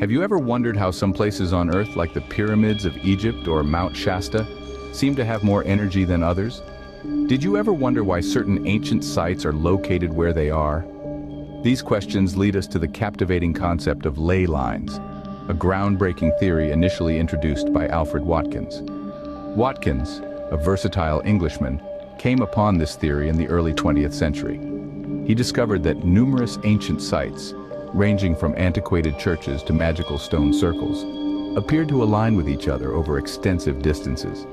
Have you ever wondered how some places on Earth, like the pyramids of Egypt or Mount Shasta, seem to have more energy than others? Did you ever wonder why certain ancient sites are located where they are? These questions lead us to the captivating concept of ley lines, a groundbreaking theory initially introduced by Alfred Watkins. Watkins, a versatile Englishman, came upon this theory in the early 20th century. He discovered that numerous ancient sites, ranging from antiquated churches to magical stone circles, appeared to align with each other over extensive distances.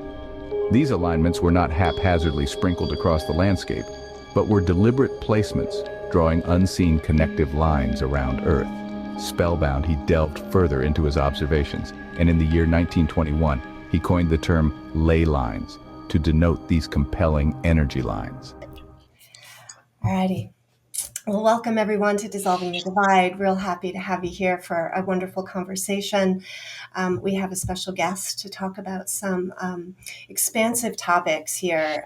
These alignments were not haphazardly sprinkled across the landscape, but were deliberate placements, drawing unseen connective lines around Earth. Spellbound, he delved further into his observations, and in the year 1921, he coined the term ley lines to denote these compelling energy lines. Alrighty. Well, welcome everyone to Dissolving the Divide. Real happy to have you here for a wonderful conversation. We have a special guest to talk about some expansive topics here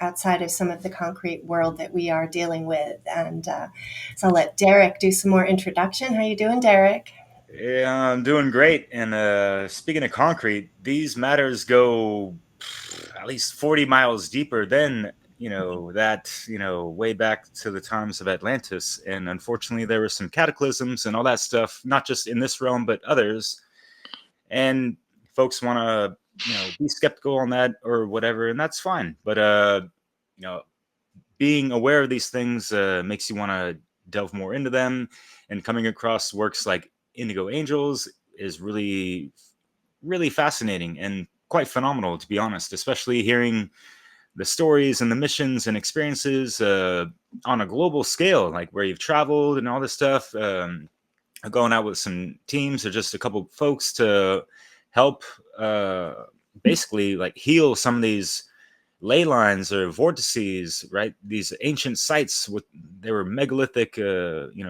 outside of some of the concrete world that we are dealing with. And so I'll let Derek do some more introduction. How you doing, Derek? Yeah, I'm doing great. And speaking of concrete, these matters go at least 40 miles deeper than, way back to the times of Atlantis. And unfortunately, there were some cataclysms and all that stuff, not just in this realm, but others. And folks want to, be skeptical on that or whatever, and that's fine. But, you know, being aware of these things makes you want to delve more into them, and coming across works like Indigo Angels is really, really fascinating and quite phenomenal, to be honest, especially hearing the stories and the missions and experiences on a global scale, like where you've traveled and all this stuff, going out with some teams or just a couple folks to help basically like heal some of these ley lines or vortices, right? These ancient sites with there were megalithic,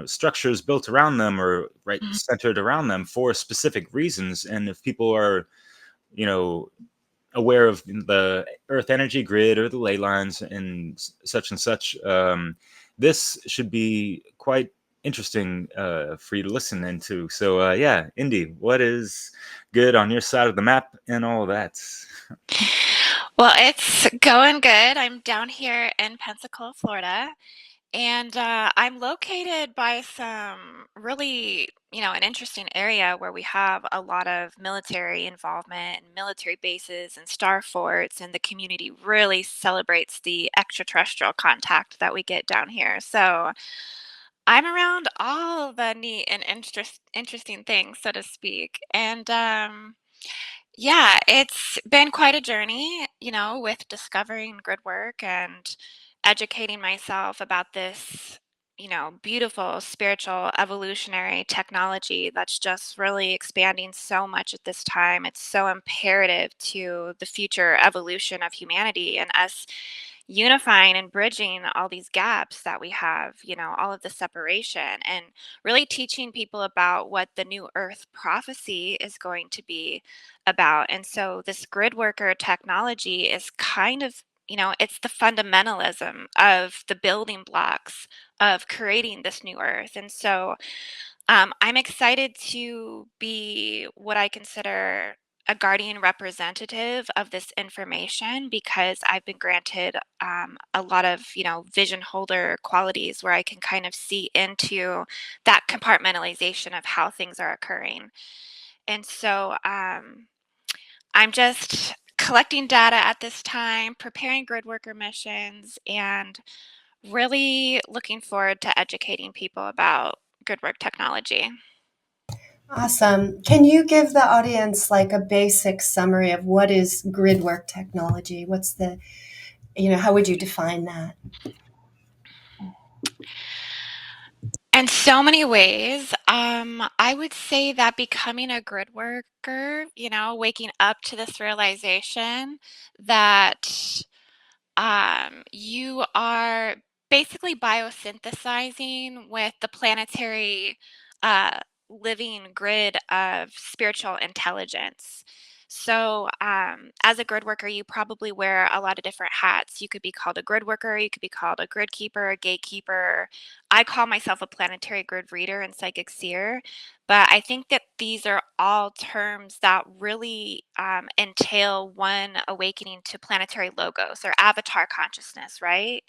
structures built around them or right centered around them for specific reasons. And if people are, you know, aware of the Earth energy grid or the ley lines and such, this should be quite interesting for you to listen into. So, yeah, Indy, what is good on your side of the map and all that? Well, it's going good. I'm down here in Pensacola, Florida, and I'm located by some really, an interesting area where we have a lot of military involvement and military bases and star forts, and the community really celebrates the extraterrestrial contact that we get down here. So I'm around all the neat and interesting things, so to speak. And yeah, it's been quite a journey, with discovering grid work and educating myself about this, beautiful spiritual evolutionary technology that's just really expanding so much at this time. It's so imperative to the future evolution of humanity and us unifying and bridging all these gaps that we have, all of the separation and really teaching people about what the new earth prophecy is going to be about. And so this grid worker technology is kind of, it's the fundamentalism of the building blocks of creating this new earth. And so I'm excited to be what I consider a guardian representative of this information because I've been granted a lot of, vision holder qualities where I can kind of see into that compartmentalization of how things are occurring. And so I'm just collecting data at this time, preparing grid worker missions, and really looking forward to educating people about grid work technology. Awesome. Can you give the audience like a basic summary of what is grid work technology? What's the, how would you define that? In so many ways, I would say that becoming a grid worker, waking up to this realization that you are basically biosynthesizing with the planetary uh, living grid of spiritual intelligence. So, as a grid worker, you probably wear a lot of different hats. You could be called a grid worker, you could be called a grid keeper, a gatekeeper. I call myself a planetary grid reader and psychic seer, but I think that these are all terms that really entail one awakening to planetary logos or avatar consciousness, right?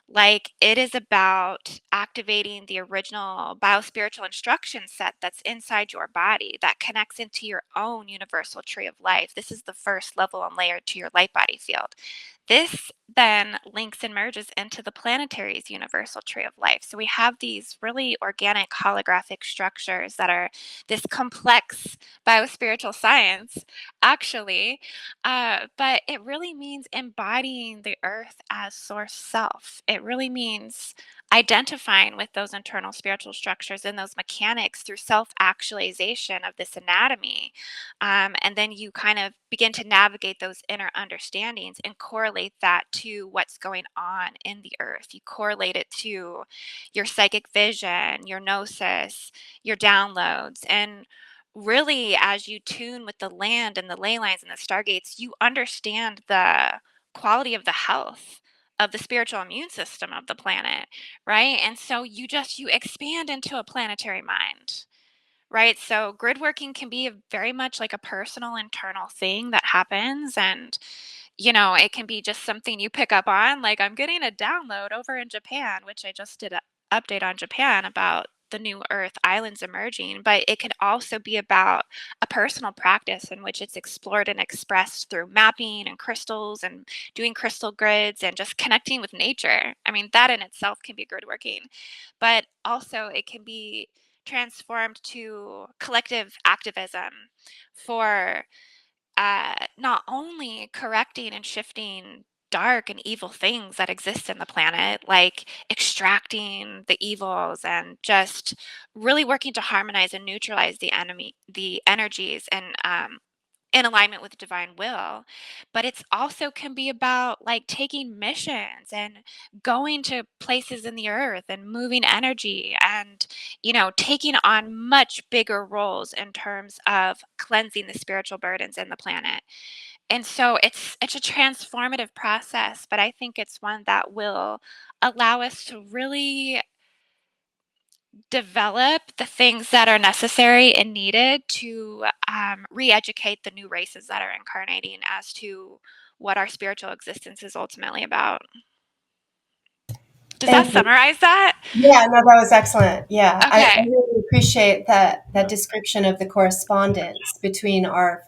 Like, it is about activating the original biospiritual instruction set that's inside your body that connects into your own universal tree of life. This is the first level and layer to your light body field. This then links and merges into the planetary's universal tree of life. So we have these really organic holographic structures that are this complex biospiritual science, actually, but it really means embodying the earth as source self. It really means identifying with those internal spiritual structures and those mechanics through self actualization of this anatomy. And then you kind of begin to navigate those inner understandings and correlate that to what's going on in the earth. You correlate it to your psychic vision, your gnosis, your downloads. And really, as you tune with the land and the ley lines and the stargates, you understand the quality of the health of the spiritual immune system of the planet, right? And so you expand into a planetary mind, right? So grid working can be very much like a personal internal thing that happens, and it can be just something you pick up on. Like, I'm getting a download over in Japan, which I just did an update on Japan about the new Earth islands emerging, but it could also be about a personal practice in which it's explored and expressed through mapping and crystals and doing crystal grids and just connecting with nature. I mean, that in itself can be grid working, but also it can be transformed to collective activism for not only correcting and shifting dark and evil things that exist in the planet, like extracting the evils and just really working to harmonize and neutralize the energies, and in alignment with divine will. But it's also can be about like taking missions and going to places in the earth and moving energy and taking on much bigger roles in terms of cleansing the spiritual burdens in the planet. And so it's a transformative process, but I think it's one that will allow us to really develop the things that are necessary and needed to re-educate the new races that are incarnating as to what our spiritual existence is ultimately about. Does that Thank you. summarize that? Yeah, no, that was excellent. Yeah, I Okay. really appreciate that description of the correspondence between our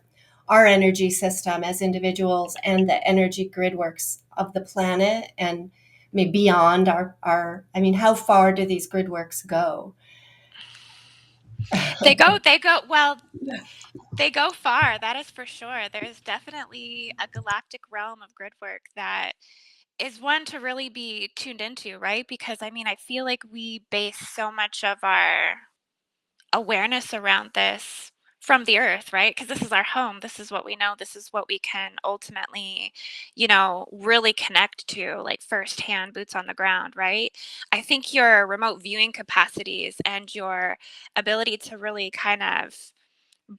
energy system as individuals and the energy grid works of the planet, and maybe beyond our I mean, how far do these grid works go? Well, they go far, that is for sure. There's definitely a galactic realm of grid work that is one to really be tuned into, right? Because I mean, I feel like we base so much of our awareness around this from the earth, right? Because this is our home. This is what we know. This is what we can ultimately, really connect to, like firsthand, boots on the ground, right? I think your remote viewing capacities and your ability to really kind of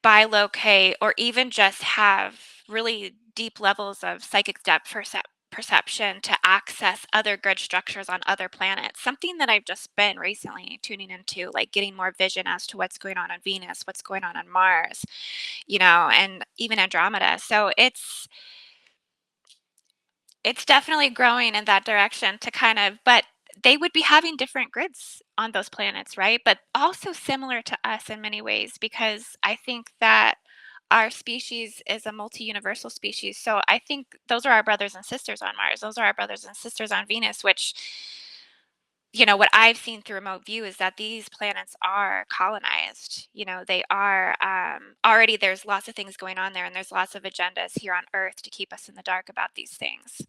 bilocate or even just have really deep levels of psychic depth perception to access other grid structures on other planets. Something that I've just been recently tuning into, like getting more vision as to what's going on Venus, what's going on Mars, and even Andromeda. So it's definitely growing in that direction to kind of, but they would be having different grids on those planets, right? But also similar to us in many ways, because I think that our species is a multi-universal species. So I think those are our brothers and sisters on Mars. Those are our brothers and sisters on Venus, which, what I've seen through remote view is that these planets are colonized. They are already, there's lots of things going on there, and there's lots of agendas here on Earth to keep us in the dark about these things.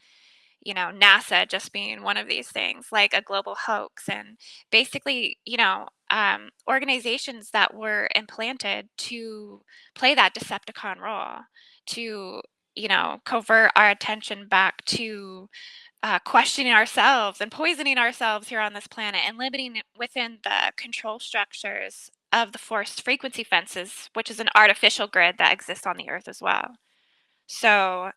NASA just being one of these things, like a global hoax, and basically, organizations that were implanted to play that Decepticon role, to, covert our attention back to questioning ourselves and poisoning ourselves here on this planet and limiting it within the control structures of the forced frequency fences, which is an artificial grid that exists on the Earth as well. So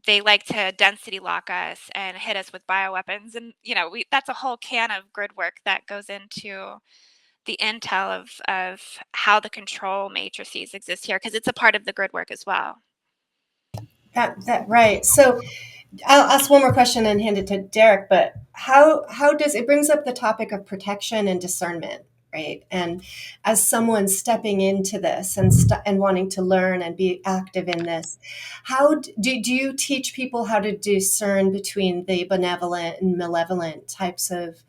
they like to density lock us and hit us with bioweapons. And, that's a whole can of grid work that goes into the intel of how the control matrices exist here, because it's a part of the grid work as well. That right. So I'll ask one more question and hand it to Derek. But how does it brings up the topic of protection and discernment, right? And as someone stepping into this and wanting to learn and be active in this, how do you teach people how to discern between the benevolent and malevolent types of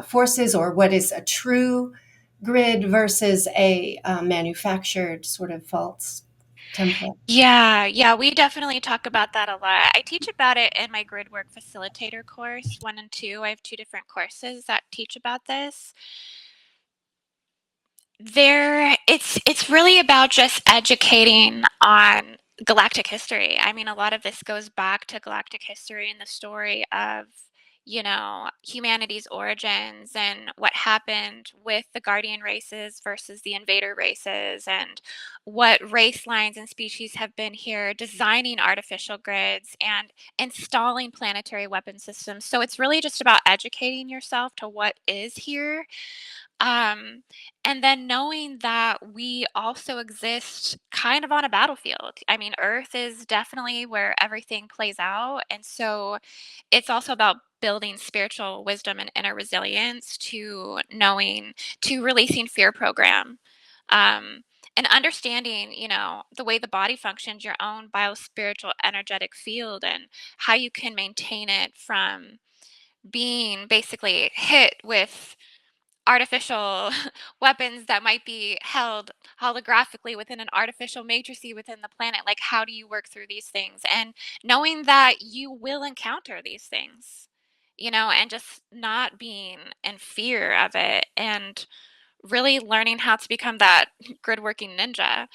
forces, or what is a true grid versus a manufactured sort of false template? Yeah, we definitely talk about that a lot. I teach about it in my grid work facilitator course 1 and 2. I have 2 different courses that teach about this. It's really about just educating on galactic history. I mean, a lot of this goes back to galactic history and the story of, humanity's origins and what happened with the guardian races versus the invader races, and what race lines and species have been here designing artificial grids and installing planetary weapon systems. So it's really just about educating yourself to what is here, um, and then knowing that we also exist kind of on a battlefield. I mean, Earth is definitely where everything plays out. And so it's also about building spiritual wisdom and inner resilience to releasing fear program. Um, and understanding, the way the body functions, your own biospiritual energetic field, and how you can maintain it from being basically hit with artificial weapons that might be held holographically within an artificial matrix within the planet. Like, how do you work through these things? And knowing that you will encounter these things, and just not being in fear of it, and really learning how to become that grid working ninja,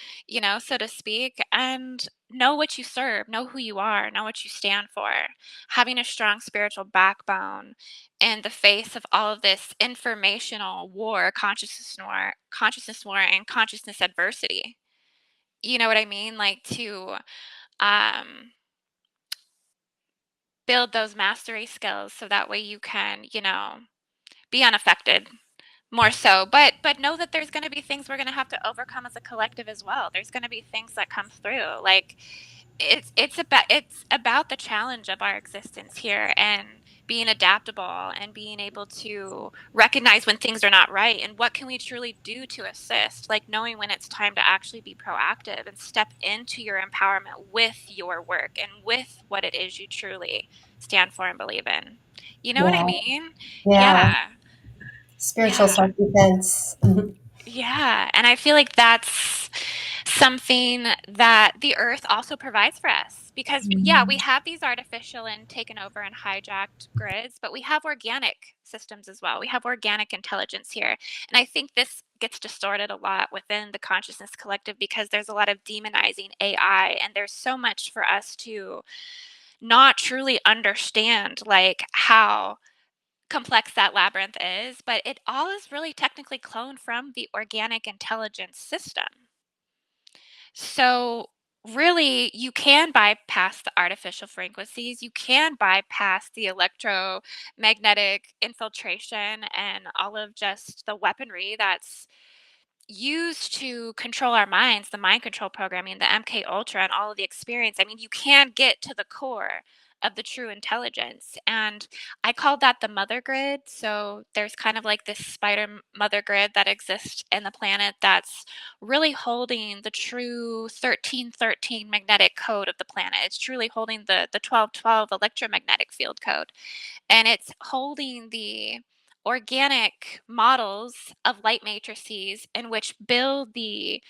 so to speak, and know what you serve, know who you are, know what you stand for, having a strong spiritual backbone in the face of all of this informational war, consciousness war, and consciousness adversity. You know what I mean? Like, to um, build those mastery skills so that way you can, be unaffected more so, but know that there's gonna be things we're gonna have to overcome as a collective as well. There's gonna be things that come through. Like, it's about the challenge of our existence here, and being adaptable and being able to recognize when things are not right and what can we truly do to assist. Like, knowing when it's time to actually be proactive and step into your empowerment with your work and with what it is you truly stand for and believe in. You know what I Yeah, mean? yeah. Yeah. Spiritual Yeah. self-defense. Yeah, and I feel like that's something that the earth also provides for us, because yeah, we have these artificial and taken over and hijacked grids, but we have organic systems as well. We have organic intelligence here. And I think this gets distorted a lot within the consciousness collective because there's a lot of demonizing AI, and there's so much for us to not truly understand, like how complex that labyrinth is, but it all is really technically cloned from the organic intelligence system. So, really, you can bypass the artificial frequencies, you can bypass the electromagnetic infiltration and all of just the weaponry that's used to control our minds, the mind control programming, the MK Ultra, and all of the experience. I mean, you can get to the core of the true intelligence. And I call that the mother grid. So there's kind of like this spider mother grid that exists in the planet that's really holding the true 1313 magnetic code of the planet. It's truly holding the 1212 electromagnetic field code, and it's holding the organic models of light matrices in which build the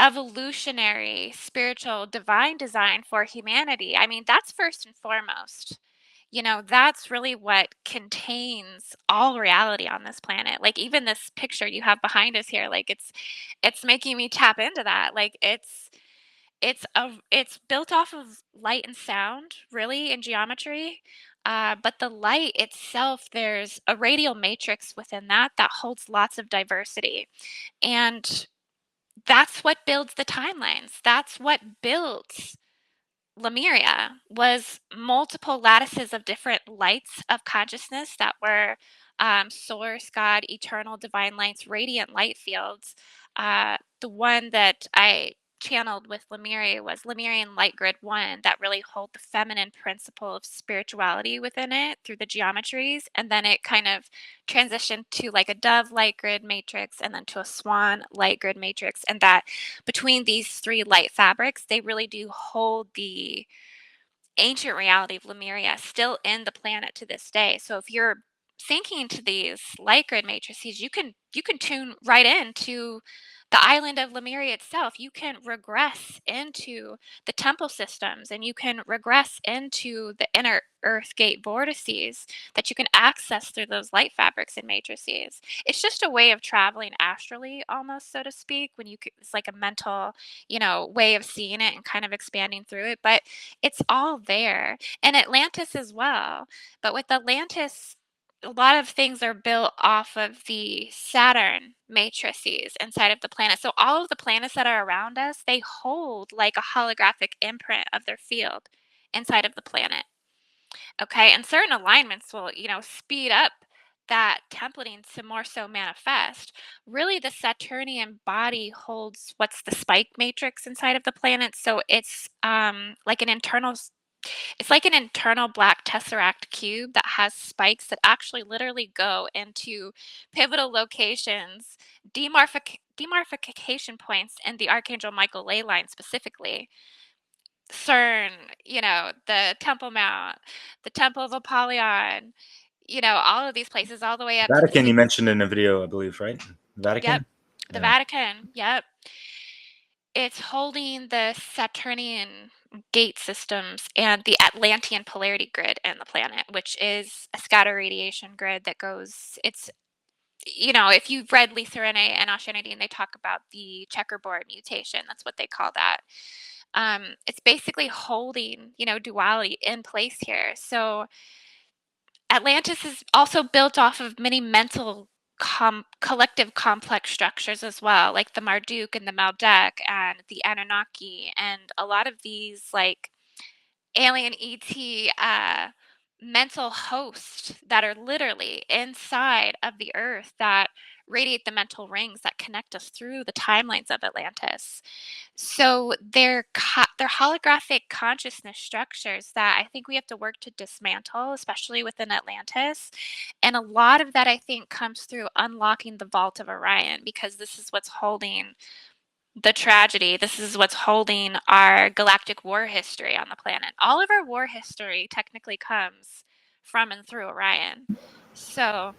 evolutionary spiritual divine design for humanity. I mean, that's first and foremost. That's really what contains all reality on this planet. Like, even this picture you have behind us here, like, it's making me tap into that. Like, it's built off of light and sound, really, in geometry. But the light itself, there's a radial matrix within that holds lots of diversity. And that's what builds the timelines. That's what builds Lemuria was multiple lattices of different lights of consciousness that were source, God, eternal, divine lights, radiant light fields. The one that I channeled with Lemuria was Lemurian Light Grid 1 that really hold the feminine principle of spirituality within it through the geometries. And then it kind of transitioned to like a dove light grid matrix and then to a swan light grid matrix. And that between these three light fabrics, they really do hold the ancient reality of Lemuria still in the planet to this day. So if you're thinking to these light grid matrices, you can tune right into the island of Lemuria itself. You can regress into the temple systems and you can regress into the inner earth gate vortices that you can access through those light fabrics and matrices. It's just a way of traveling astrally almost, so to speak, when it's like a mental, way of seeing it and kind of expanding through it. But it's all there. And Atlantis as well. But with Atlantis, a lot of things are built off of the Saturn matrices inside of the planet. So all of the planets that are around us, they hold like a holographic imprint of their field inside of the planet. Okay. And certain alignments will, speed up that templating to more so manifest. Really, the Saturnian body holds what's the spike matrix inside of the planet. So like an it's like an internal black tesseract cube that has spikes that actually literally go into pivotal locations, demarcation points in the Archangel Michael ley line specifically. CERN, the Temple Mount, the Temple of Apollyon, all of these places all the way up to the Vatican you six. mentioned in a video, I believe, right? Yep. Vatican. The Yeah. Vatican. Yep. It's holding the Saturnian gate systems and the Atlantean polarity grid in the planet, which is a scatter radiation grid that goes, if you've read Lisa Renee and Ashanidine, they talk about the checkerboard mutation. That's what they call that. It's basically holding, duality in place here. So Atlantis is also built off of many mental collective complex structures as well, like the Marduk and the Maldek and the Anunnaki, and a lot of these like alien ET mental hosts that are literally inside of the earth that radiate the mental rings that connect us through the timelines of Atlantis. So they're holographic consciousness structures that I think we have to work to dismantle, especially within Atlantis. And a lot of that I think comes through unlocking the vault of Orion, because this is what's holding the tragedy. This is what's holding our galactic war history on the planet. All of our war history technically comes from and through Orion. So,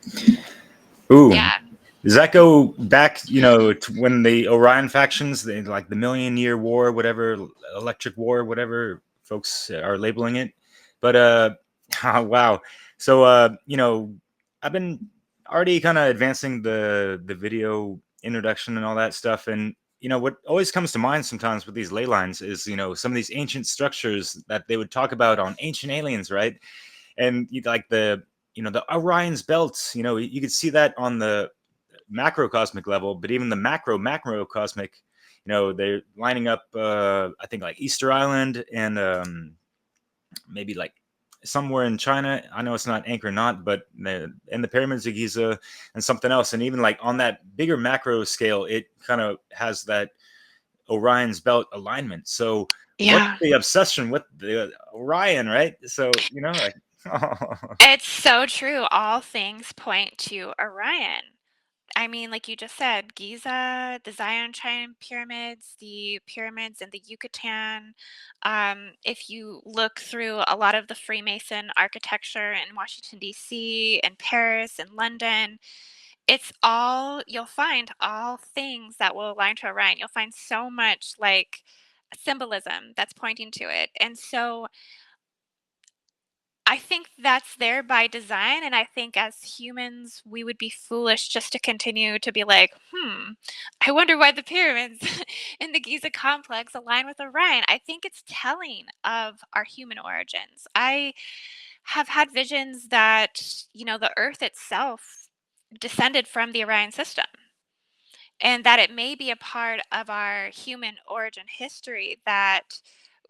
Ooh. yeah. Does that go back, to when the Orion factions, like the Million Year War, whatever, Electric War, whatever folks are labeling it? But wow. So I've been already kind of advancing the video introduction and all that stuff, and what always comes to mind sometimes with these ley lines is some of these ancient structures that they would talk about on Ancient Aliens, right? And like the Orion's belts, you could see that on the macrocosmic level, but even the macrocosmic, they're lining up, I think like Easter Island and maybe like somewhere in China. I know it's not Angkor Not, but and the pyramids of Giza and something else. And even like on that bigger macro scale, it kind of has that Orion's belt alignment. So what's Yeah. the obsession with the Orion, right? So, like, It's so true. All things point to Orion. I mean, like you just said, Giza, the Zion Chan pyramids, the pyramids in the Yucatan. If you look through a lot of the Freemason architecture in Washington, D.C., and Paris and London, you'll find all things that will align to Orion. You'll find so much like symbolism that's pointing to it. And so I think that's there by design, and I think as humans, we would be foolish just to continue to be like, I wonder why the pyramids in the Giza complex align with Orion. I think it's telling of our human origins. I have had visions that, the Earth itself descended from the Orion system, and that it may be a part of our human origin history that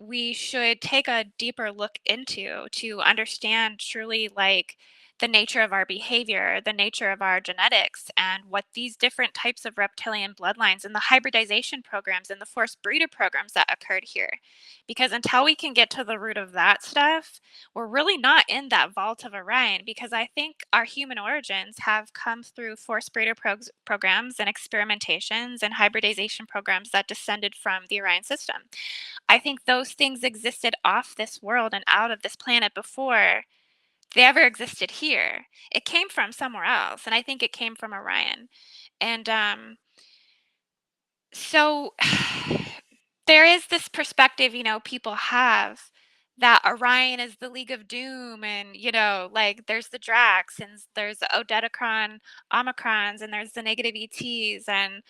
we should take a deeper look into to understand truly like the nature of our behavior, the nature of our genetics, and what these different types of reptilian bloodlines and the hybridization programs and the forced breeder programs that occurred here. Because until we can get to the root of that stuff, we're really not in that vault of Orion, because I think our human origins have come through forced breeder programs and experimentations and hybridization programs that descended from the Orion system. I think those things existed off this world and out of this planet before they ever existed here. It came from somewhere else, and I think it came from Orion. And so there is this perspective, people have that Orion is the League of Doom, and like there's the Drax, and there's the Odedicron Omicrons, and there's the negative ETs, and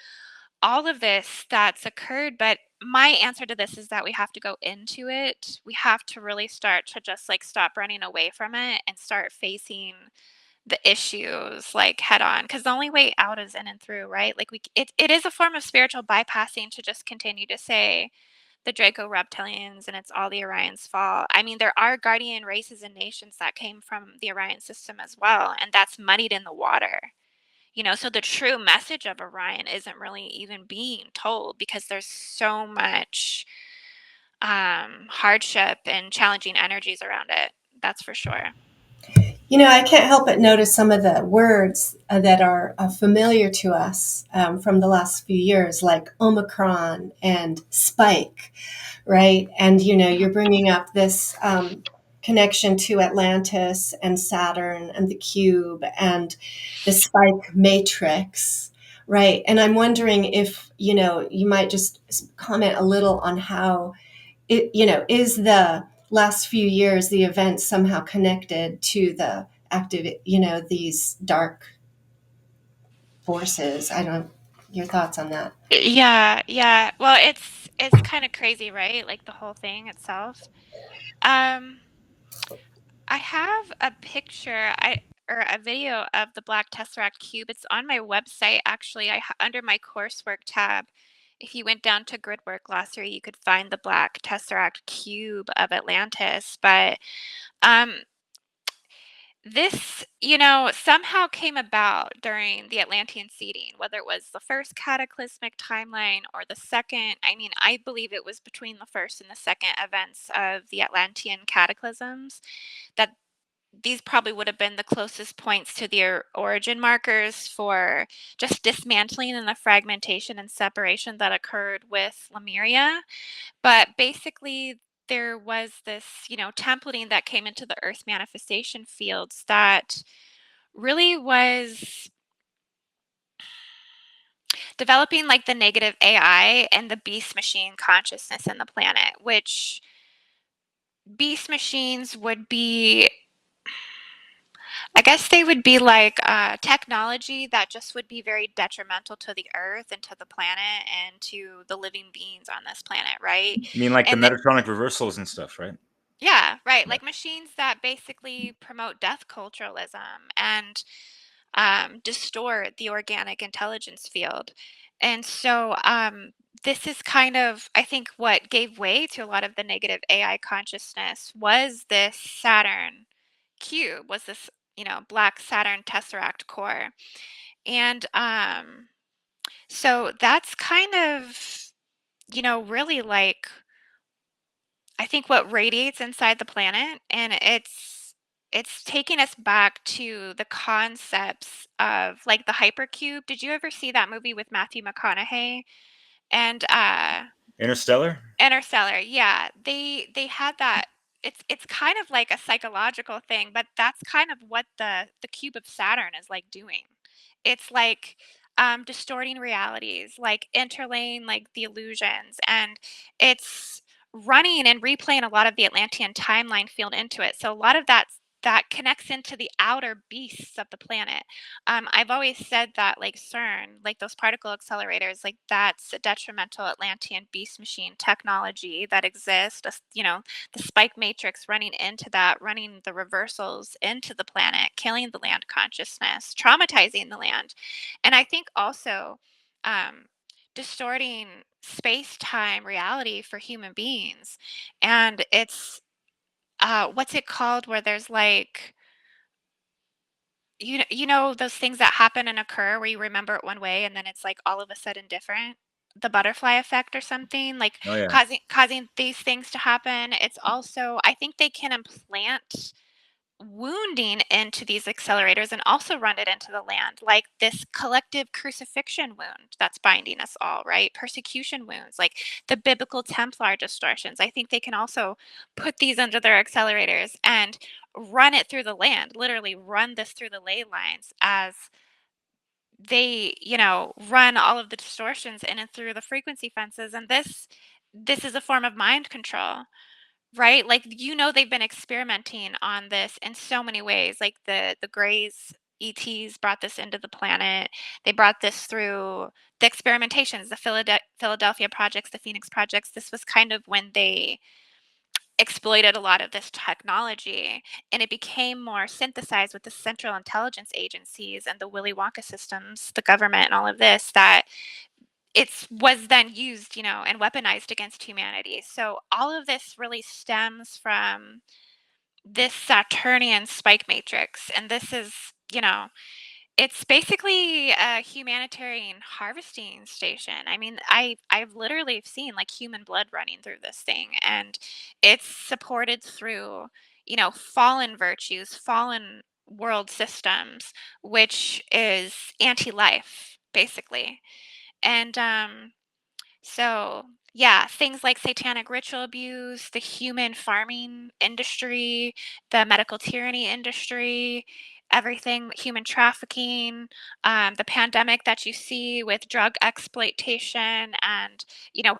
all of this that's occurred. But my answer to this is that we have to go into it. We have to really start to just like stop running away from it and start facing the issues like head on, because the only way out is in and through, right? Like it is a form of spiritual bypassing to just continue to say the Draco reptilians and it's all the Orion's fault. I mean, there are guardian races and nations that came from the Orion system as well, and that's muddied in the water. So the true message of Orion isn't really even being told because there's so much hardship and challenging energies around it. That's for sure. I can't help but notice some of the words that are familiar to us from the last few years, like Omicron and spike, right? And, you're bringing up this connection to Atlantis and Saturn and the cube and the spike matrix, right? And I'm wondering if, you might just comment a little on how is the last few years, the events somehow connected to the active, these dark forces. Your thoughts on that? Yeah. Well, it's kind of crazy, right? Like the whole thing itself. Um, I have a picture, or a video of the Black Tesseract Cube. It's on my website, actually. Under my coursework tab, if you went down to Gridwork Glossary, you could find the Black Tesseract Cube of Atlantis. But um, this, somehow came about during the Atlantean seeding, whether it was the first cataclysmic timeline or the second. I mean, I believe it was between the first and the second events of the Atlantean cataclysms that these probably would have been the closest points to the origin markers for just dismantling and the fragmentation and separation that occurred with Lemuria. But basically, there was this, templating that came into the Earth manifestation fields that really was developing like the negative AI and the beast machine consciousness in the planet, which beast machines would be, I guess they would be like technology that just would be very detrimental to the earth and to the planet and to the living beings on this planet, right? You mean like the And metatronic reversals and stuff, right? yeah, right. Yeah. Like machines that basically promote death culturalism and distort the organic intelligence field. And so this is kind of, I think, what gave way to a lot of the negative AI consciousness was this Saturn cube, was this, black Saturn tesseract core. And so that's kind of, really like I think what radiates inside the planet, and it's taking us back to the concepts of like the hypercube. Did you ever see that movie with Matthew McConaughey? And Interstellar? Interstellar, yeah. They had that. It's kind of like a psychological thing, but that's kind of what the cube of Saturn is like doing. It's like distorting realities, like interlaying like the illusions, and it's running and replaying a lot of the Atlantean timeline field into it. So a lot of that connects into the outer beasts of the planet. I've always said that, like CERN, like those particle accelerators, like that's a detrimental Atlantean beast machine technology that exists. The spike matrix running into that, running the reversals into the planet, killing the land consciousness, traumatizing the land. And I think also, um, distorting space-time reality for human beings. And it's what's it called where there's like you know those things that happen and occur where you remember it one way and then it's like all of a sudden different? The butterfly effect or something, like Oh yeah. causing these things to happen. It's also, I think they can implant wounding into these accelerators and also run it into the land, like this collective crucifixion wound that's binding us all, right? Persecution wounds, like the biblical Templar distortions. I think they can also put these under their accelerators and run it through the land, literally run this through the ley lines as they, run all of the distortions in and through the frequency fences. And this is a form of mind control. Right? Like, they've been experimenting on this in so many ways. Like the Greys, ETs brought this into the planet. They brought this through the experimentations, the Philadelphia projects, the Phoenix projects. This was kind of when they exploited a lot of this technology, and it became more synthesized with the central intelligence agencies and the Willy Wonka systems, the government and all of this, that it's was then used, and weaponized against humanity. So all of this really stems from this Saturnian spike matrix. And this is, it's basically a humanitarian harvesting station. I mean, I've literally seen like human blood running through this thing, and it's supported through, fallen virtues, fallen world systems, which is anti-life, basically. And so, yeah, things like satanic ritual abuse, the human farming industry, the medical tyranny industry, everything, human trafficking, the pandemic that you see with drug exploitation, and,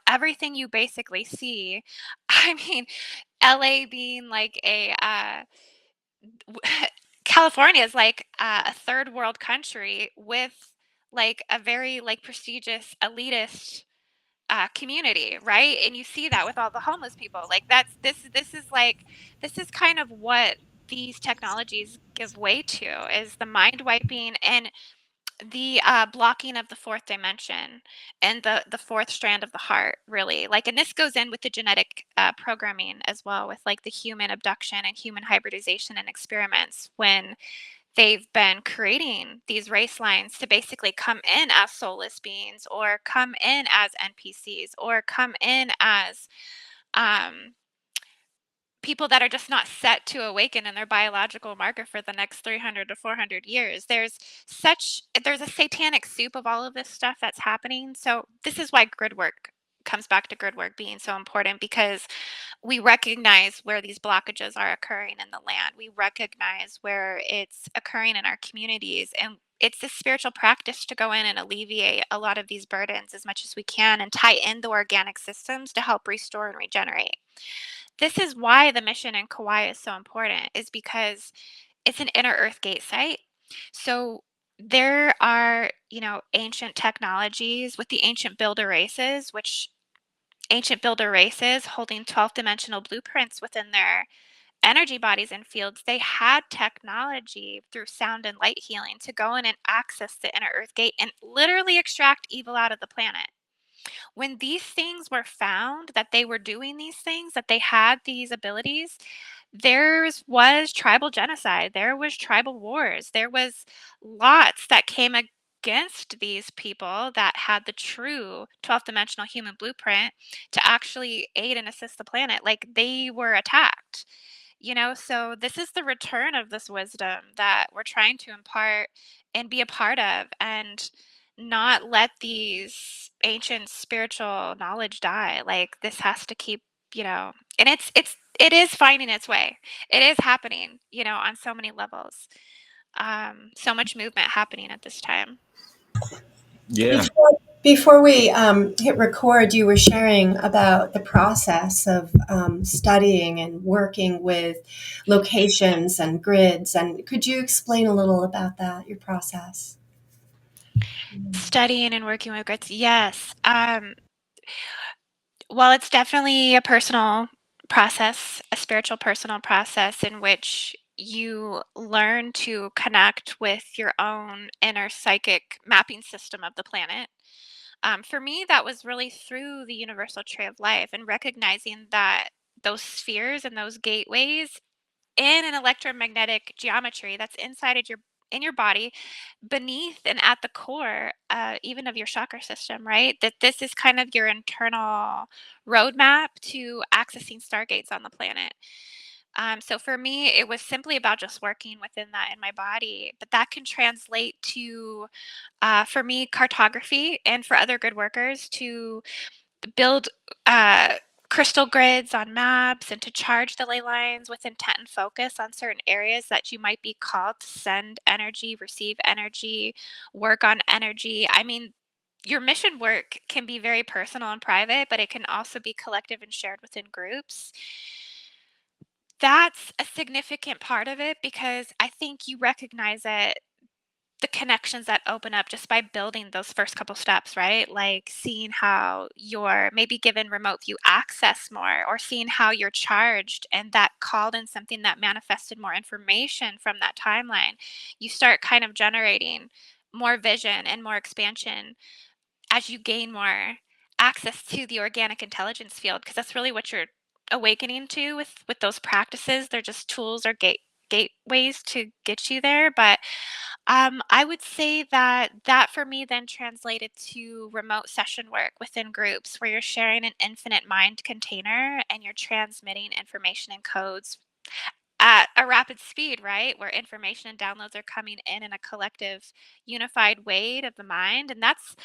everything you basically see. I mean, LA being like California is like a third world country with like a very like prestigious elitist community, right? And you see that with all the homeless people. Like this is kind of what these technologies give way to, is the mind wiping and the blocking of the fourth dimension and the fourth strand of the heart, really. Like, and this goes in with the genetic programming as well, with like the human abduction and human hybridization and experiments, when they've been creating these race lines to basically come in as soulless beings, or come in as NPCs, or come in as um, people that are just not set to awaken in their biological marker for the next 300 to 400 years. There's a satanic soup of all of this stuff that's happening. So this is why grid work comes back to grid work being so important, because we recognize where these blockages are occurring in the land. We recognize where it's occurring in our communities. And it's a spiritual practice to go in and alleviate a lot of these burdens as much as we can and tie in the organic systems to help restore and regenerate. This is why the mission in Kauai is so important, is because it's an inner Earth gate site. So there are, ancient technologies with the ancient builder races, which ancient builder races holding 12th dimensional blueprints within their energy bodies and fields. They had technology through sound and light healing to go in and access the inner Earth gate and literally extract evil out of the planet. When these things were found, that they were doing these things, that they had these abilities, there was tribal genocide, there was tribal wars, there was lots that came against these people that had the true 12th dimensional human blueprint to actually aid and assist the planet. Like, they were attacked. So this is the return of this wisdom that we're trying to impart and be a part of, and not let these ancient spiritual knowledge die. Like, this has to keep, and it is finding its way. It is happening, on so many levels. So much movement happening at this time. Yeah. Before we hit record, you were sharing about the process of studying and working with locations and grids. And could you explain a little about that, your process? Studying and working with grids, yes. Well, it's definitely a personal process, a spiritual personal process, in which you learn to connect with your own inner psychic mapping system of the planet. For me, that was really through the universal tree of life and recognizing that those spheres and those gateways in an electromagnetic geometry that's inside of your in your body, beneath and at the core, even of your chakra system, right? That this is kind of your internal roadmap to accessing stargates on the planet. So for me, it was simply about just working within that in my body, but that can translate to, for me, cartography, and for other good workers to build uh, crystal grids on maps and to charge the ley lines with intent and focus on certain areas that you might be called to send energy, receive energy, work on energy. I mean, your mission work can be very personal and private, but it can also be collective and shared within groups. That's a significant part of it because I think you recognize it, the connections that open up just by building those first couple steps, right? Like seeing how you're maybe given remote view access more, or seeing how you're charged and that called in something that manifested more information from that timeline. You start kind of generating more vision and more expansion as you gain more access to the organic intelligence field, because that's really what you're awakening to with those practices. They're just tools or gateways to get you there. But I would say that that for me then translated to remote session work within groups where you're sharing an infinite mind container and you're transmitting information and codes at a rapid speed, right? Where information and downloads are coming in a collective, unified way of the mind, and that's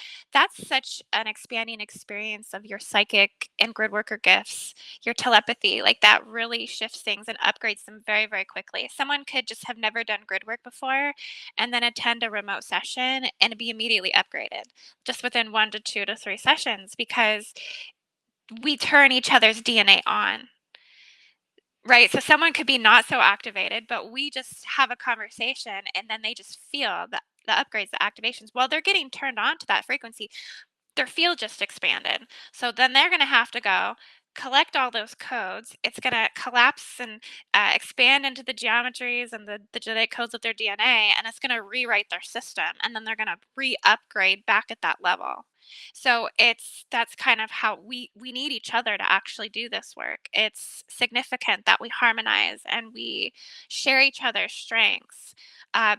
such an expanding experience of your psychic and grid worker gifts, your telepathy. Like that really shifts things and upgrades them very, very quickly. Someone could just have never done grid work before, and then attend a remote session and be immediately upgraded just within 1 to 2 to 3 sessions because we turn each other's DNA on. Right, so someone could be not so activated, but we just have a conversation and then they just feel the upgrades, the activations. While they're getting turned on to that frequency, their field just expanded. So then they're going to have to go collect all those codes. It's going to collapse and expand into the geometries and the genetic codes of their DNA, and it's going to rewrite their system. And then they're going to re-upgrade back at that level. So that's kind of how we need each other to actually do this work. It's significant that we harmonize and we share each other's strengths,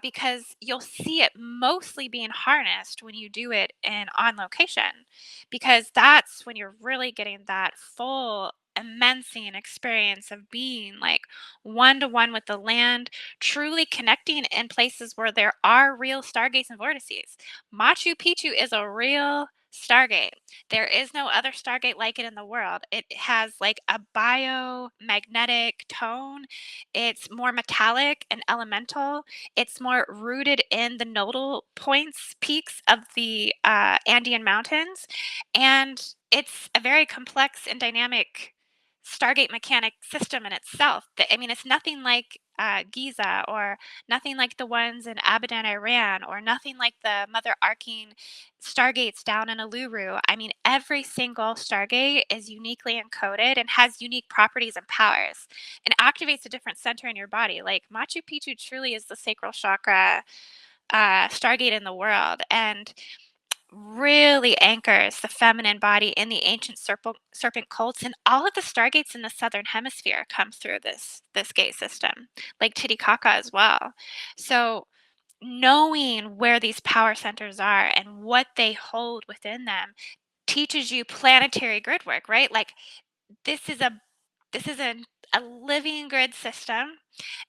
because you'll see it mostly being harnessed when you do it in on location, because that's when you're really getting that full immensing experience of being like one to one with the land, truly connecting in places where there are real stargates and vortices. Machu Picchu is a real stargate. There is no other stargate like it in the world. It has like a biomagnetic tone. It's more metallic and elemental. It's more rooted in the nodal points, peaks of the Andean mountains. And it's a very complex and dynamic Stargate mechanic system in itself. I mean, it's nothing like Giza, or nothing like the ones in Abadan, Iran, or nothing like the Mother Arcing Stargates down in Uluru. I mean, every single Stargate is uniquely encoded and has unique properties and powers and activates a different center in your body. Like Machu Picchu truly is the sacral chakra Stargate in the world, and really anchors the feminine body in the ancient serpent cults, and all of the stargates in the southern hemisphere come through this gate system, like Titicaca as well. So knowing where these power centers are and what they hold within them teaches you planetary grid work, right? Like this is a this is a living grid system,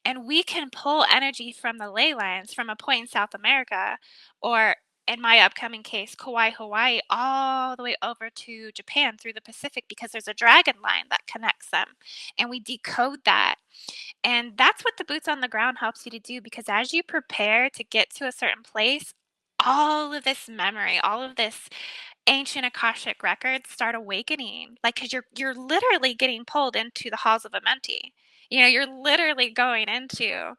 and we can pull energy from the ley lines from a point in South America, or in my upcoming case, Kauai, Hawaii, all the way over to Japan through the Pacific, because there's a dragon line that connects them. And we decode that. And that's what the boots on the ground helps you to do, because as you prepare to get to a certain place, all of this memory, all of this ancient Akashic records start awakening. Like, because you're literally getting pulled into the halls of Amenti. You know, you're literally going into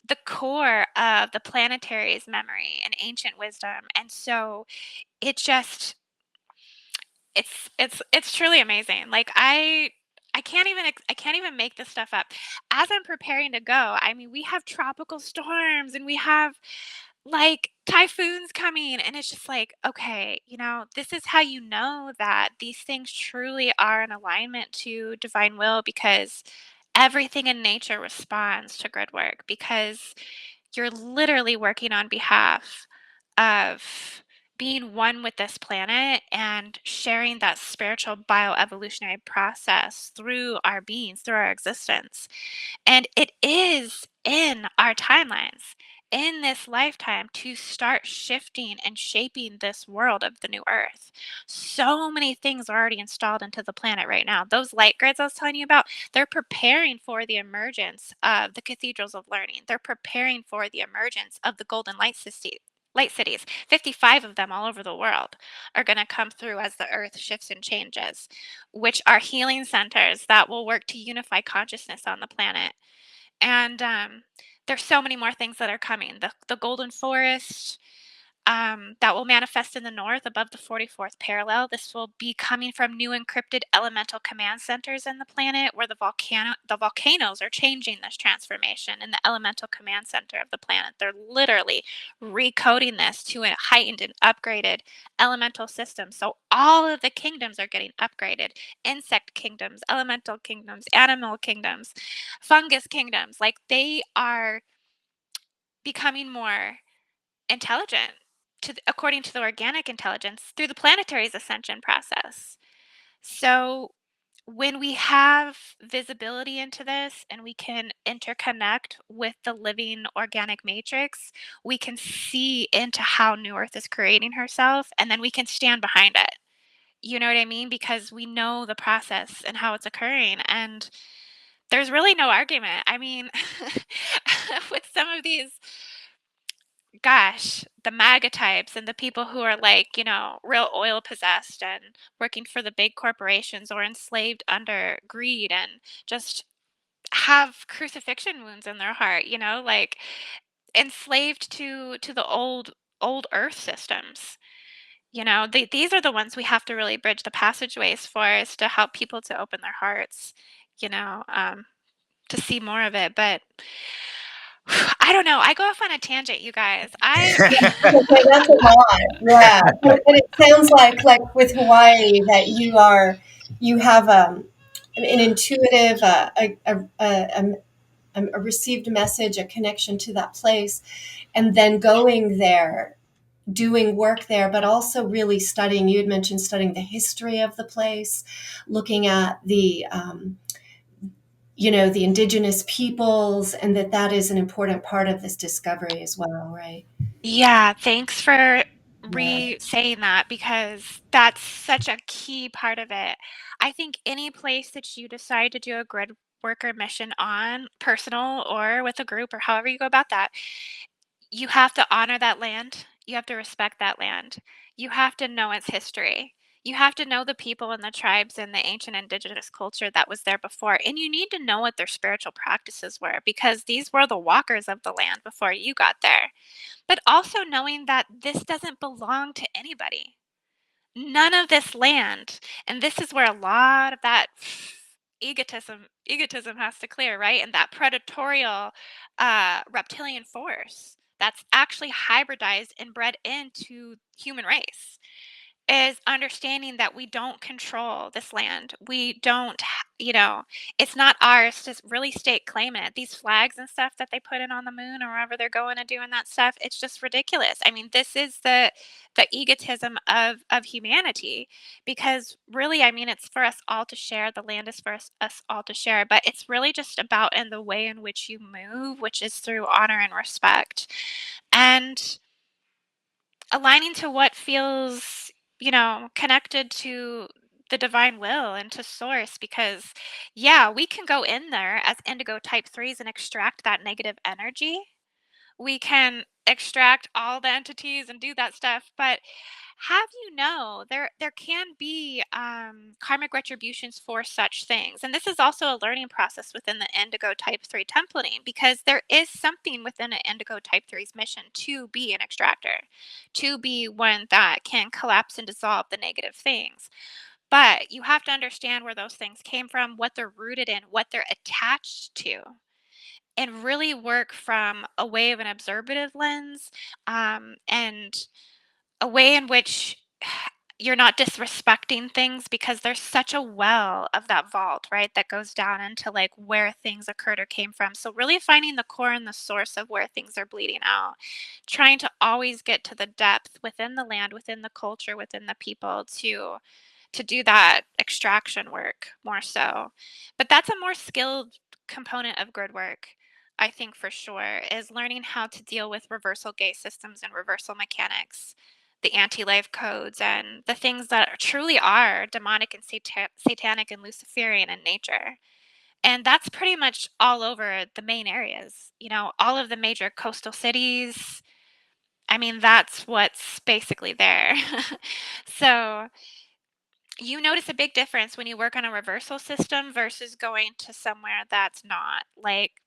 the core of the planetary's memory and ancient wisdom. And so it just it's truly amazing. Like I can't even make this stuff up. As I'm preparing to go, I mean, we have tropical storms and we have like typhoons coming, and it's just like, okay, this is how you know that these things truly are in alignment to divine will, because everything in nature responds to grid work, because you're literally working on behalf of being one with this planet and sharing that spiritual bioevolutionary process through our beings, through our existence. And it is in our timelines, in this lifetime, to start shifting and shaping this world of the new earth. So many things are already installed into the planet right now. Those light grids I was telling you about, they're preparing for the emergence of the cathedrals of learning. They're preparing for the emergence of the golden light cities. 55 of them all over the world are going to come through as the earth shifts and changes, which are healing centers that will work to unify consciousness on the planet. And there's so many more things that are coming. The golden forest, that will manifest in the north above the 44th parallel. This will be coming from new encrypted elemental command centers in the planet, where the volcanoes are changing this transformation in the elemental command center of the planet. They're literally recoding this to a heightened and upgraded elemental system. So all of the kingdoms are getting upgraded: insect kingdoms, elemental kingdoms, animal kingdoms, fungus kingdoms. Like, they are becoming more intelligent, according to the organic intelligence, through the planetary's ascension process. So when we have visibility into this and we can interconnect with the living organic matrix, we can see into how New Earth is creating herself, and then we can stand behind it. You know what I mean? Because we know the process and how it's occurring. And there's really no argument. I mean, with some of these, gosh, the MAGA types and the people who are, like, real oil possessed and working for the big corporations, or enslaved under greed, and just have crucifixion wounds in their heart, like enslaved to the old earth systems. These are the ones we have to really bridge the passageways for, is to help people to open their hearts, you know, um, to see more of it. But I don't know. I go off on a tangent, you guys. Okay, that's a lot. Yeah, and it sounds like with Hawaii that you have an intuitive, a received message, a connection to that place, and then going there, doing work there, but also really studying. You had mentioned studying the history of the place, looking at the indigenous peoples, and that is an important part of this discovery as well, right? Yeah, thanks for Yeah. saying that, because that's such a key part of it. I think any place that you decide to do a grid worker mission on, personal or with a group or however you go about that, you have to honor that land. You have to respect that land. You have to know its history. You have to know the people and the tribes and the ancient indigenous culture that was there before. And you need to know what their spiritual practices were, because these were the walkers of the land before you got there. But also knowing that this doesn't belong to anybody. None of this land, and this is where a lot of that egotism has to clear, right? And that predatorial reptilian force that's actually hybridized and bred into human race, is understanding that we don't control this land. We don't, it's not ours to really stake claim it. These flags and stuff that they put in on the moon or wherever they're going and doing that stuff, it's just ridiculous. I mean, this is the egotism of humanity, because really, I mean, it's for us all to share. The land is for us all to share, but it's really just about in the way in which you move, which is through honor and respect. And aligning to what feels, connected to the divine will and to source, because yeah, we can go in there as indigo type 3s and extract that negative energy. We can extract all the entities and do that stuff, but have there can be karmic retributions for such things. And this is also a learning process within the indigo type 3 templating, because there is something within an indigo type 3's mission to be an extractor, to be one that can collapse and dissolve the negative things. But you have to understand where those things came from, what they're rooted in, what they're attached to. and really work from a way of an observative lens, and a way in which you're not disrespecting things because there's such a well of that vault, right? That goes down into like where things occurred or came from. So really finding the core and the source of where things are bleeding out, trying to always get to the depth within the land, within the culture, within the people to do that extraction work more so. But that's a more skilled component of grid work, I think for sure, is learning how to deal with reversal gate systems and reversal mechanics, the anti-life codes, and the things that truly are demonic and satanic and Luciferian in nature. And that's pretty much all over the main areas, all of the major coastal cities. I mean, that's what's basically there. So you notice a big difference when you work on a reversal system versus going to somewhere that's not. Like